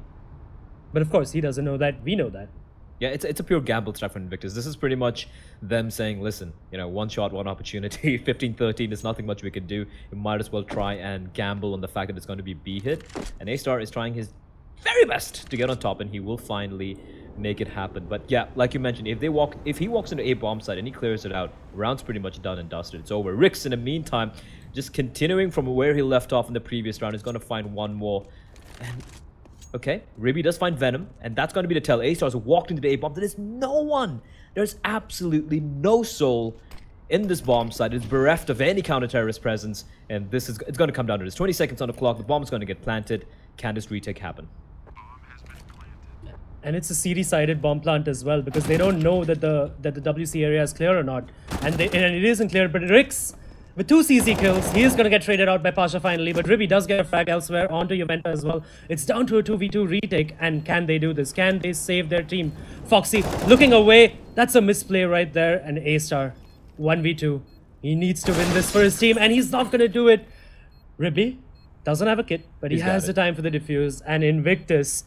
But of course, he doesn't know that. We know that. Yeah, it's a pure gamble strat for Invictus. This is pretty much them saying, listen, you know, one shot, one opportunity, 15-13, there's nothing much we can do. You might as well try and gamble on the fact that it's going to be B hit. And A-Star is trying his very best to get on top, and he will finally make it happen. But yeah, like you mentioned, if he walks into A bomb site and he clears it out, round's pretty much done and dusted. It's over. Rix, in the meantime, just continuing from where he left off in the previous round, is going to find one more. And okay, Ribby does find Venom, and that's going to be the tell. A-Stars walked into the A bomb. There's no one. There's absolutely no soul in this bomb site. It's bereft of any counter-terrorist presence, and it's going to come down to this. 20 seconds on the clock. The bomb is going to get planted. Can this retake happen? And it's a CD-sided bomb plant as well, because they don't know that the WC area is clear or not, and it isn't clear. But Rix, with 2 CC kills, he is going to get traded out by Pasha finally, but Ribby does get a frag elsewhere onto Juventa as well. It's down to a 2v2 retake, and can they do this? Can they save their team? Foxy looking away. That's a misplay right there, and A-Star 1v2. He needs to win this for his team, and he's not going to do it. Ribby doesn't have a kit, but he has the time for the defuse, and Invictus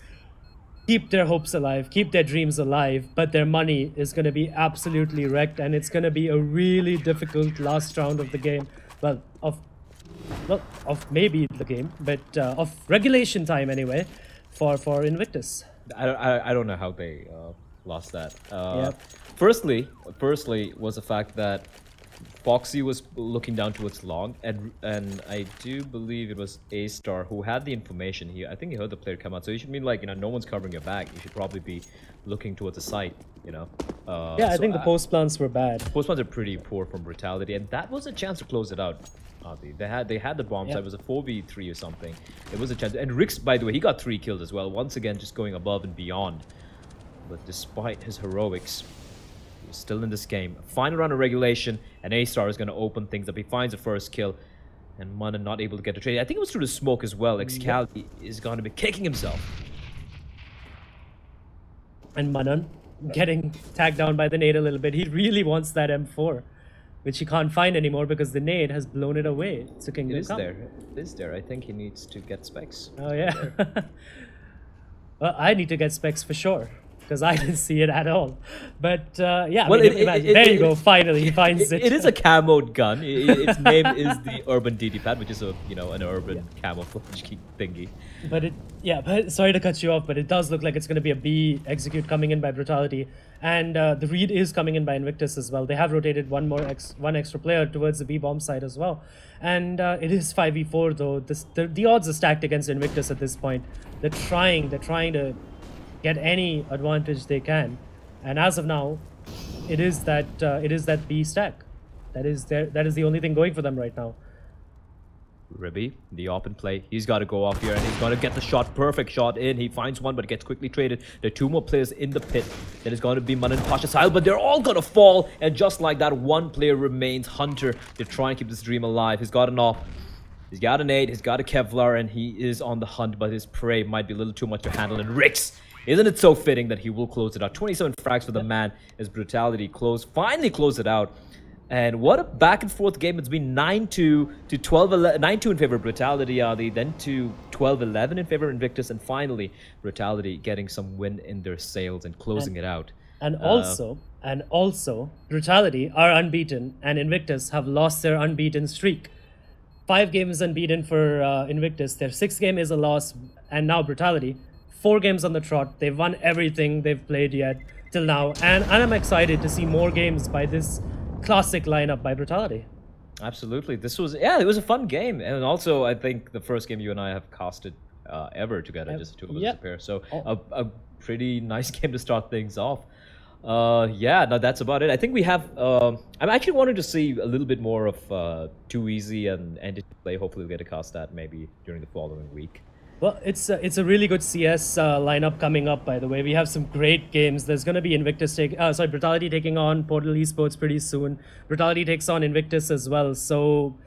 keep their hopes alive, keep their dreams alive, but their money is going to be absolutely wrecked, and it's going to be a really difficult last round of the game. Well, of maybe the game, but of regulation time anyway, for Invictus. I don't know how they lost that. Firstly was the fact that Foxy was looking down towards long, and I do believe it was A-Star who had the information here. I think he heard the player come out, so you should mean, like, no one's covering your back. You should probably be looking towards the site, I think the post plants were bad. Post plants are pretty poor from Brutality, and that was a chance to close it out. They had the bomb site. It was a 4v3 or something. It was a chance. And Rix, by the way, he got 3 kills as well. Once again, just going above and beyond. But despite his heroics, he's still in this game. Final round of regulation, and A-Star is going to open things up. He finds the first kill, and Manan not able to get a trade. I think it was through the smoke as well. Excalibur is going to be kicking himself. And Manan getting tagged down by the nade a little bit. He really wants that M4, which he can't find anymore because the nade has blown it away. So it is there. It is there. I think he needs to get specs. Oh, yeah. Well, I need to get specs for sure, because I didn't see it at all. But yeah, well, there you go. Finally, he finds it. It is a camoed gun. Its name is the Urban DD Pad, which is a an urban camouflage thingy. But but sorry to cut you off, but it does look like it's going to be a B execute coming in by Brutality, and the read is coming in by Invictus as well. They have rotated one extra player towards the B bomb side as well, and it is 5v4 though. The odds are stacked against Invictus at this point. They're trying to get any advantage they can, and as of now, it is that B stack. That is the only thing going for them right now. Ribby, the open play. He's got to go off here, and he's got to get the shot. Perfect shot in. He finds one, but gets quickly traded. There are 2 more players in the pit. Then it's going to be Manan and Pasha Sahil, but they're all going to fall. And just like that, 1 player remains. Hunter, to try and keep this dream alive. He's got an off. He's got an 8. He's got a Kevlar, and he is on the hunt, but his prey might be a little too much to handle. And Rix, isn't it so fitting that he will close it out? 27 frags for the man as Brutality finally close it out. And what a back and forth game. It's been 9-2 to 12-11, 9-2 in favor of Brutality, then to 12-11 in favor of Invictus, and finally Brutality getting some wind in their sails and closing it out. And also, Brutality are unbeaten, and Invictus have lost their unbeaten streak. 5 games unbeaten for Invictus. Their 6th game is a loss, and now Brutality, 4 games on the trot. They've won everything they've played yet till now, and I'm excited to see more games by this classic lineup by Brutality. Absolutely. It was a fun game, and also I think the first game you and I have casted ever together, just 2 of us as a pair. So a pretty nice game to start things off. No, that's about it. I think we have I'm actually wanting to see a little bit more of Too Easy and Entity Play. Hopefully we'll get to cast that maybe during the following week. Well, it's a really good CS lineup coming up, by the way. We have some great games. There's going to be Brutality taking on Portal Esports pretty soon. Brutality takes on Invictus as well. So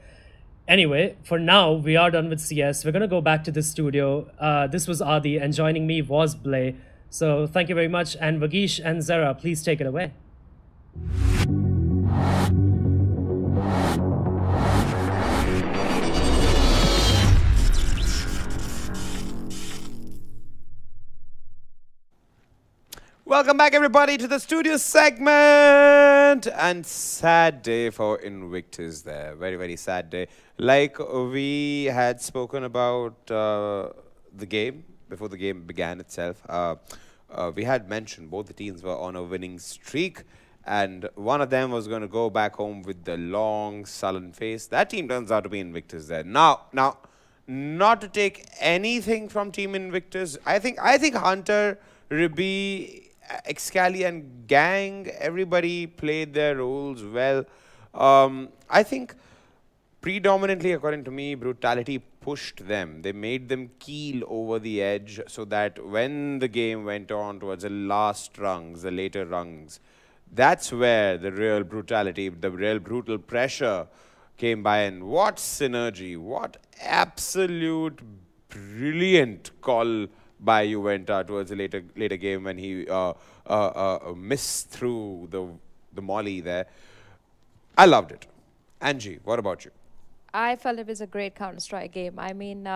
anyway, for now, we are done with CS. We're going to go back to the studio. This was Adi, and joining me was Blay. So thank you very much. And Vagish and Zara, please take it away. Welcome back, everybody, to the studio segment. And sad day for Invictus there. Very, very sad day. Like we had spoken about the game before the game began itself. we had mentioned both the teams were on a winning streak, and one of them was going to go back home with the long, sullen face. That team turns out to be Invictus there. Now, not to take anything from Team Invictus, I think Hunter, Ribby, Excali, and Gang, everybody played their roles well. I think predominantly, according to me, Brutality pushed them. They made them keel over the edge so that when the game went on towards the last rungs, the later rungs, that's where the real brutality, the real brutal pressure came by. And what synergy, what absolute brilliant call by Juventa towards the later game when he missed through the molly there. I loved it. Angie, what about you? I felt it was a great Counter-Strike game. I mean,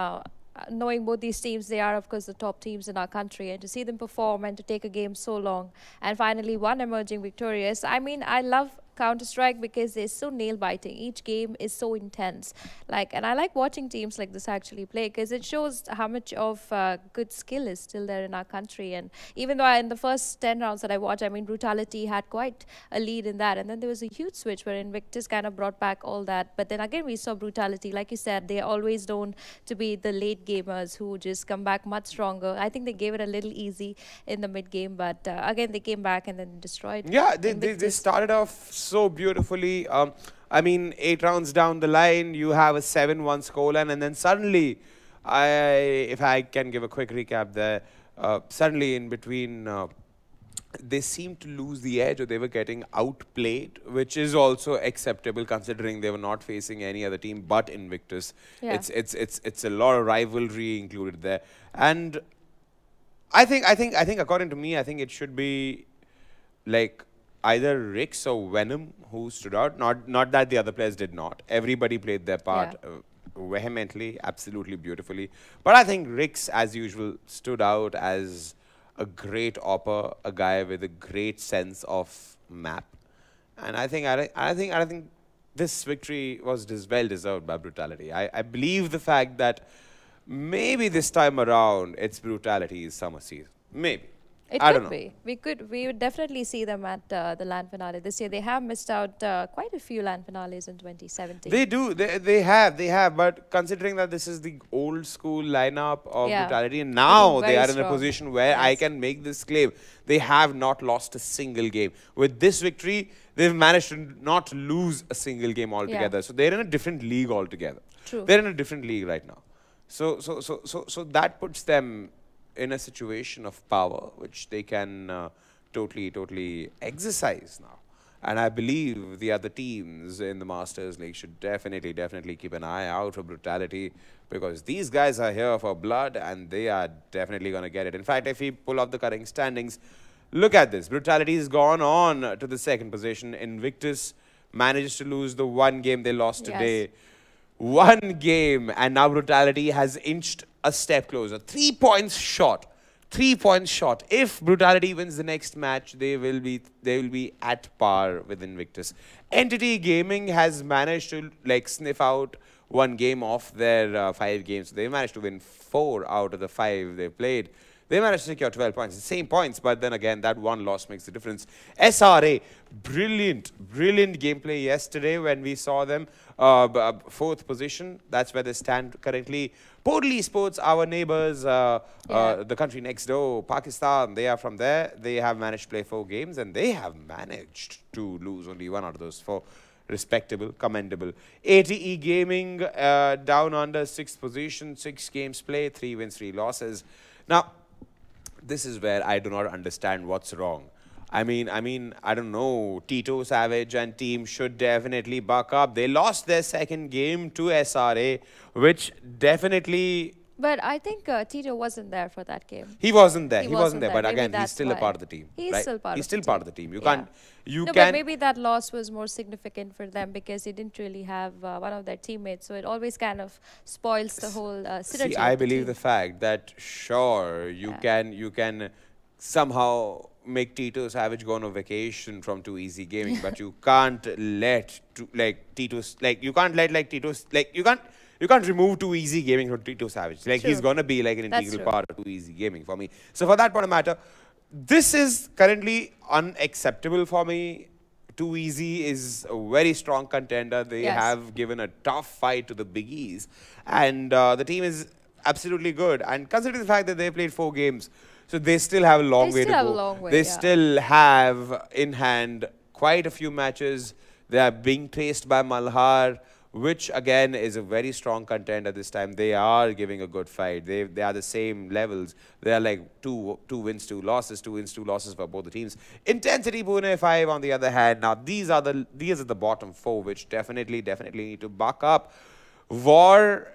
knowing both these teams, they are, of course, the top teams in our country. And to see them perform and to take a game so long and finally one emerging victorious. I mean, I love Counter-Strike because they're so nail-biting. Each game is so intense. And I like watching teams like this actually play because it shows how much of good skill is still there in our country. And even though in the first 10 rounds that I watched, I mean, Brutality had quite a lead in that. And then there was a huge switch where Invictus kind of brought back all that. But then again, we saw Brutality. Like you said, they are always known to be the late gamers who just come back much stronger. I think they gave it a little easy in the mid-game. But again, they came back and then destroyed. Yeah, they started off so beautifully. I mean, 8 rounds down the line, you have a 7-1 scoreline, and then suddenly, if I can give a quick recap there, suddenly in between, they seemed to lose the edge, or they were getting outplayed, which is also acceptable considering they were not facing any other team but Invictus. Yeah. It's a lot of rivalry included there, and I think according to me, I think it should be like either Rix or Venom who stood out. Not that the other players did not. Everybody played their part vehemently, absolutely beautifully. But I think Rix, as usual, stood out as a great opper, a guy with a great sense of map. And I think this victory was well deserved by Brutality. I believe the fact that maybe this time around it's Brutality's summer season. Maybe. It I don't could know. be. We would definitely see them at the LAN finale this year. They have missed out quite a few LAN finales in 2017. They do. They have. But considering that this is the old school lineup of Brutality, and now they are in a position where I can make this claim. They have not lost a single game. With this victory, they've managed to not lose a single game altogether. So they're in a different league altogether. True. They're in a different league right now. So that puts them in a situation of power, which they can totally exercise now. And I believe the other teams in the Masters League should definitely keep an eye out for Brutality, because these guys are here for blood and they are definitely going to get it. In fact, if we pull up the current standings, look at this. Brutality has gone on to the second position. Invictus managed to lose the one game they lost today. One game, and now Brutality has inched a step closer. 3 points short. 3 points short. If Brutality wins the next match, they will be at par with Invictus. Entity Gaming has managed to sniff out one game off their 5 games. So they managed to win 4 out of the 5 they played. They managed to secure 12 points. The same points, but then again, that one loss makes the difference. SRA, brilliant gameplay yesterday when we saw them. 4th position, that's where they stand currently. Portal Esports, our neighbors, the country next door, Pakistan, they are from there. They have managed to play 4 games, and they have managed to lose only 1 out of those 4. Respectable, commendable. ATE Gaming, down under 6th position, 6 games played, 3 wins, 3 losses. Now, this is where I do not understand what's wrong. I mean, I don't know. Tito, Savage and team should definitely buck up. They lost their second game to SRA, which definitely... But I think Tito wasn't there for that game. He wasn't there. He wasn't there. But Maybe again, he's still a part of the team. He's right? still part he's of still the part team. of the team. You can't... But maybe that loss was more significant for them because he didn't really have one of their teammates. So it always kind of spoils the whole synergy. See, I believe the fact that, sure, you can somehow make Tito Savage go on a vacation from Too Easy Gaming, but you can't let you can't remove Too Easy Gaming from Tito Savage. He's gonna be like an integral part of Too Easy Gaming for me. So for that point of matter, This is currently unacceptable for me. Too Easy is a very strong contender. They Yes. have given a tough fight to the biggies, and the team is absolutely good. And considering the fact that they played 4 games, so they still have a long They way to still have go. a long way, They yeah. still have in hand quite a few matches. They are being faced by Malhar, which again is a very strong contender this time. They are giving a good fight. They are the same levels. They are like two wins, 2 losses, 2 wins, 2 losses for both the teams. Intensity Pune 5 on the other hand. Now these are the bottom 4, which definitely need to buck up. War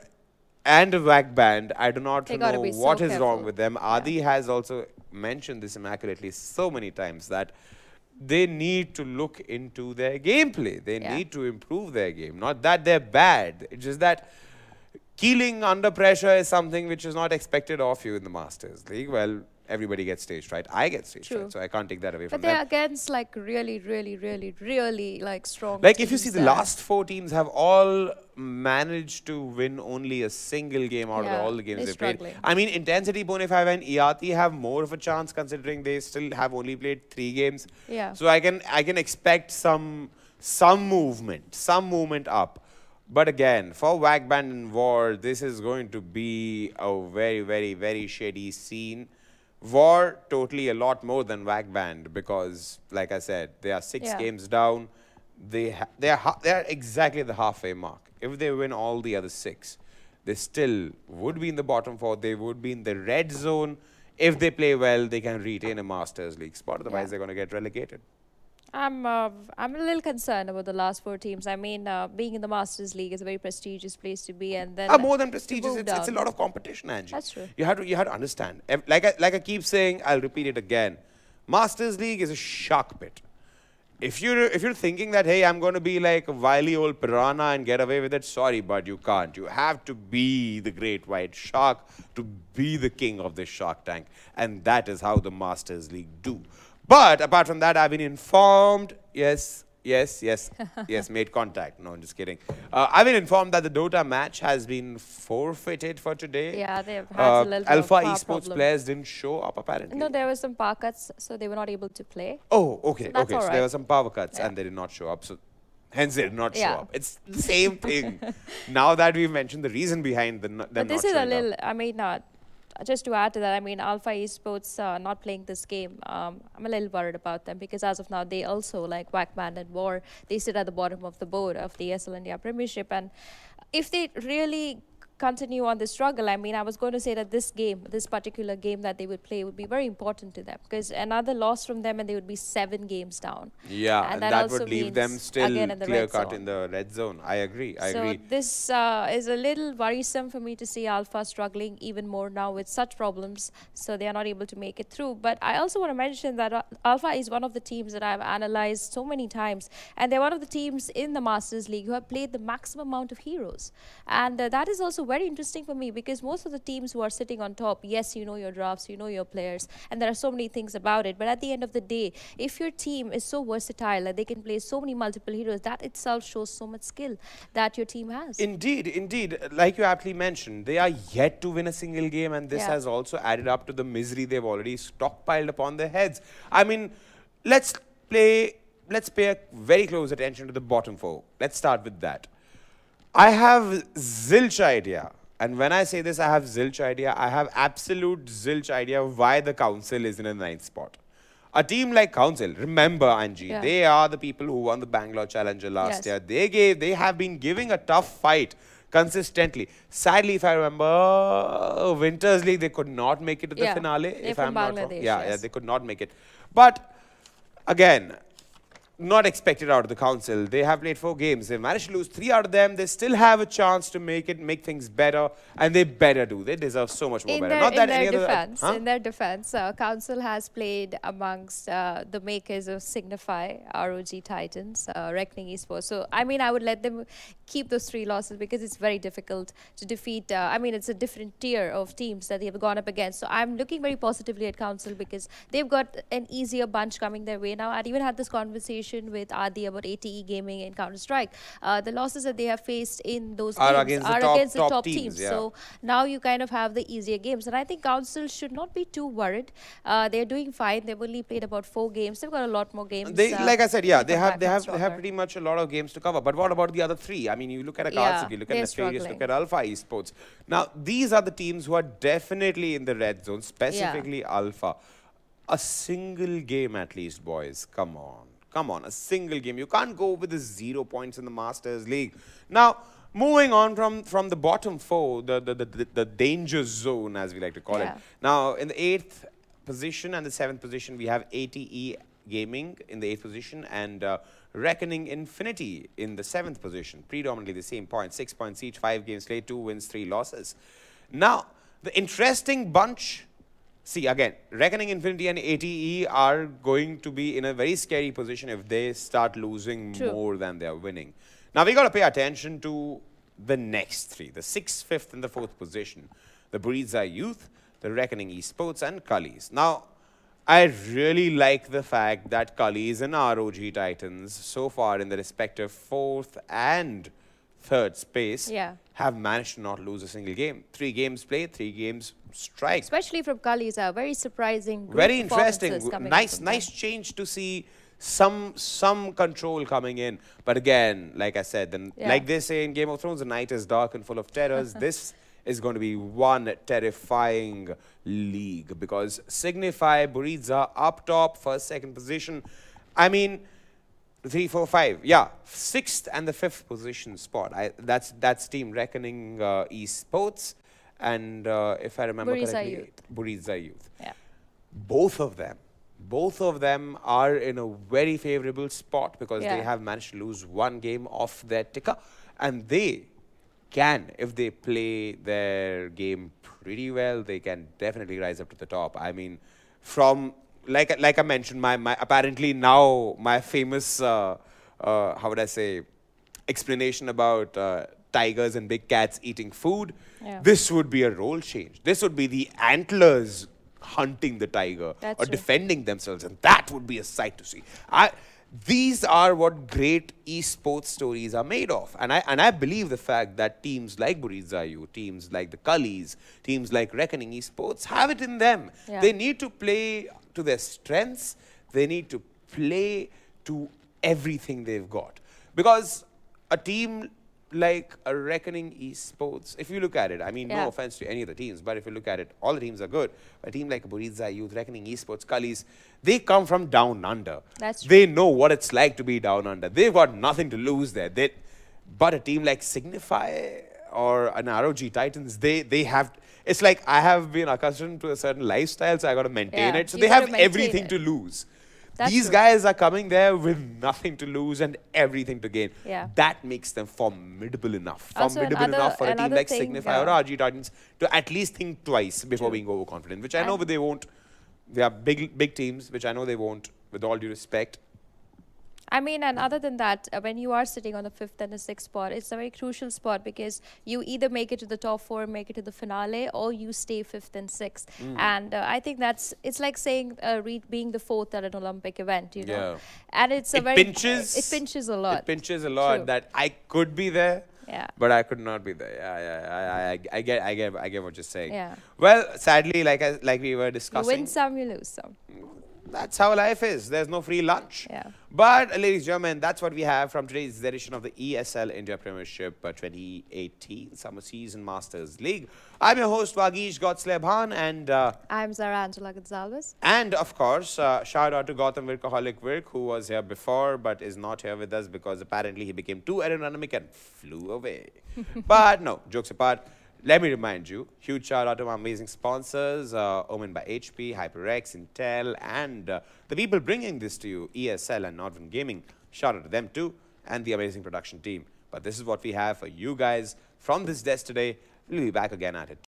and Wagband, I do not They know gotta be so what is wrong careful. with them. Adi has also mentioned this immaculately so many times that they need to look into their gameplay. They Yeah. need to improve their game. Not that they're bad. It's just that keeling under pressure is something which is not expected of you in the Masters League. Well, everybody gets stage fright. I get stage True. fright, so I can't take that away But from they're them. against like really like strong. Like if you see teams the that- last 4 teams have all managed to win only a single game out Yeah, of all the games they're they played. struggling. I mean, Intensity, Pune 5 and ERT have more of a chance considering they still have only played 3 games. Yeah. So I can expect some movement up. But again, for Wagband and War, this is going to be a very shady scene. War totally a lot more than Wagband because, like I said, they are 6 Yeah. games down. They are exactly the halfway mark. If they win all the other 6, they still would be in the bottom 4. They would be in the red zone. If they play well, they can retain a Masters League spot. Otherwise, Yeah. they're going to get relegated. I'm a little concerned about the last 4 teams. I mean, being in the Masters League is a very prestigious place to be, and then More than prestigious, move it's a down. lot of competition, Angie. That's true. You have to understand. Like I keep saying, I'll repeat it again. Masters League is a shark pit. If you're thinking that, hey, I'm going to be like a wily old piranha and get away with it, sorry, but you can't. You have to be the great white shark to be the king of this Shark Tank, and that is how the Masters League do. But apart from that, I've been informed. Yes, made contact. No, I'm just kidding. I've been informed that the Dota match has been forfeited for today. Yeah, they've had a little bit of Alpha power Esports problem. players didn't show up apparently. No, there were some power cuts, so they were not able to play. Oh, okay, that's okay. all So right. there were some power cuts Yeah. and they did not show up. So hence they did not show Yeah. up. It's the same thing. Now that we've mentioned the reason behind them But this not is a showing little, up. I mean, just to add to that, I mean, Alpha Esports not playing this game, I'm a little worried about them because as of now, they also, like Wackman and War, they sit at the bottom of the board of the ESL India Premiership. And if they really continue on the struggle, I mean, I was going to say that this particular game that they would play would be very important to them because another loss from them and they would be 7 games down. Yeah, and that also would leave them means, still again, in the clear red cut zone. in the red zone. I agree. I So agree. this is a little worrisome for me to see Alpha struggling even more now with such problems. So they are not able to make it through. But I also want to mention that Alpha is one of the teams that I've analyzed so many times. And they're one of the teams in the Masters League who have played the maximum amount of heroes. And that is also very interesting for me because most of the teams who are sitting on top, yes, you know your drafts, you know your players, and there are so many things about it. But at the end of the day, if your team is so versatile that they can play so many multiple heroes, that itself shows so much skill that your team has. Indeed. Like you aptly mentioned, they are yet to win a single game, and this Yeah. has also added up to the misery they've already stockpiled upon their heads. I mean, let's pay a very close attention to the bottom 4. Let's start with that. I have zilch idea. And when I say this, I have zilch idea. I have absolute zilch idea why the council is in a 9th spot. A team like Council, remember Angie, Yeah. they are the people who won the Bangalore Challenger last Yes. year. They have been giving a tough fight consistently. Sadly, if I remember, Winters League, they could not make it to the Yeah, finale. they're If from I'm not wrong. Bangladesh, Yeah, yes. they could not make it. But again, not expected out of the council. They have played 4 games. They managed to lose 3 out of them. They still have a chance to make things better, and they better do. They deserve so much more better. Not that any other. Huh? In their defense, Council has played amongst the makers of Signify, ROG Titans, Reckoning Esports. So, I mean, I would let them keep those 3 losses because it's very difficult to defeat. I mean, it's a different tier of teams that they have gone up against. So, I'm looking very positively at Council because they've got an easier bunch coming their way now. I'd even had this conversation conversation with Adi about ATE Gaming and Counter-Strike. The losses that they have faced in those Are games against are the top- against the top top teams, teams. yeah. So now you kind of have the easier games. And I think Council should not be too worried. They're doing fine. They've only played about 4 games. They've got a lot more games. They, like I said, yeah, they come back they have stronger. pretty much a lot of games to cover. But what about the other 3? I mean, you look at a Yeah, you look at they're Nefarious, look struggling. at Alpha Esports. Now, these are the teams who are definitely in the red zone, specifically Alpha. A single game at least, boys. Come on. Come on, a single game. You can't go with the 0 points in the Masters League. Now, moving on from the bottom 4, the danger zone, as we like to call it. Yeah. Now, in the 8th position and the 7th position, we have ATE Gaming in the 8th position and Reckoning Infinity in the 7th position. Predominantly the same points, 6 points each, 5 games played, 2 wins, 3 losses. Now, the interesting bunch, see again, Reckoning Infinity and ATE are going to be in a very scary position if they start losing True. more than they're winning. Now, we got to pay attention to the next 3, the 6th, 5th, and the 4th position. The Breedza Youth, the Reckoning Esports, and Cullies. Now, I really like the fact that Cullies and ROG Titans, so far in the respective 4th and 3rd space, Yeah. have managed to not lose a single game. 3 games played, 3 games strike. Especially from Cullies, are very surprising. Good Very interesting. performances coming Nice, from nice them. change to see some control coming in. But again, like I said, then Yeah. like they say in Game of Thrones, the night is dark and full of terrors. This is going to be one terrifying league because Signify, Breedza up top, 1st, 2nd position. I mean, 3, 4, 5. Yeah, 6th and the 5th position spot. That's Team Reckoning Esports. And if I remember Breedza correctly, Youth. Breedza Youth. Yeah. Both of them are in a very favorable spot because they Yeah. have managed to lose 1 game off their ticker. And they can, if they play their game pretty well, they can definitely rise up to the top. I mean, from like I mentioned, my apparently now my famous how would I say explanation about tigers and big cats eating food. Yeah. This would be a role change. This would be the antlers hunting the tiger That's or true. defending themselves, and that would be a sight to see. These are what great esports stories are made of. And I believe the fact that teams like Breedza Youth, teams like the Cullies, teams like Reckoning Esports have it in them. Yeah. They need to play to their strengths. They need to play to everything they've got. Because a team like a Reckoning Esports, if you look at it, I mean, Yeah. no offense to any of the teams, but if you look at it, all the teams are good. A team like Breedza Youth, Reckoning Esports, Cullies, they come from down under. That's true. They know what it's like to be down under. They've got nothing to lose there. But a team like Signify or an ROG Titans, they have... It's like I have been accustomed to a certain lifestyle, so I got to maintain Yeah, it. So you they gotta have maintain everything it. to lose. That's These true. guys are coming there with nothing to lose and everything to gain. Yeah. That makes them formidable enough. Also, Formidable enough for a team another like thing, Signify or RG Titans to at least think twice before being overconfident, which I know And- they won't. They are big teams, which I know they won't, with all due respect. I mean, and other than that, when you are sitting on the 5th and the 6th spot, it's a very crucial spot because you either make it to the top 4, make it to the finale, or you stay 5th and 6th. And I think it's like saying being the 4th at an Olympic event, you know. Yeah. And it's a It very pinches. It pinches a lot. It pinches a lot True. that I could be there, Yeah. but I could not be there. I get what you're saying. Yeah. Well, sadly, like we were You discussing, win some, you lose some. that's how life is. There's no free lunch. Yeah. But, ladies and gentlemen, that's what we have from today's edition of the ESL India Premiership 2018 Summer Season Masters League. I'm your host, Vagish Godslebhan, I'm Zara Angela Gonzalez. and of course, shout out to Gautam Virkaholic Virk, who was here before but is not here with us because apparently he became too aerodynamic and flew away. But no, jokes apart. Let me remind you, huge shout out to my amazing sponsors, Omen by HP, HyperX, Intel, and the people bringing this to you, ESL and Nordvan Gaming. Shout out to them too, and the amazing production team. But this is what we have for you guys from this desk today. We'll be back again at it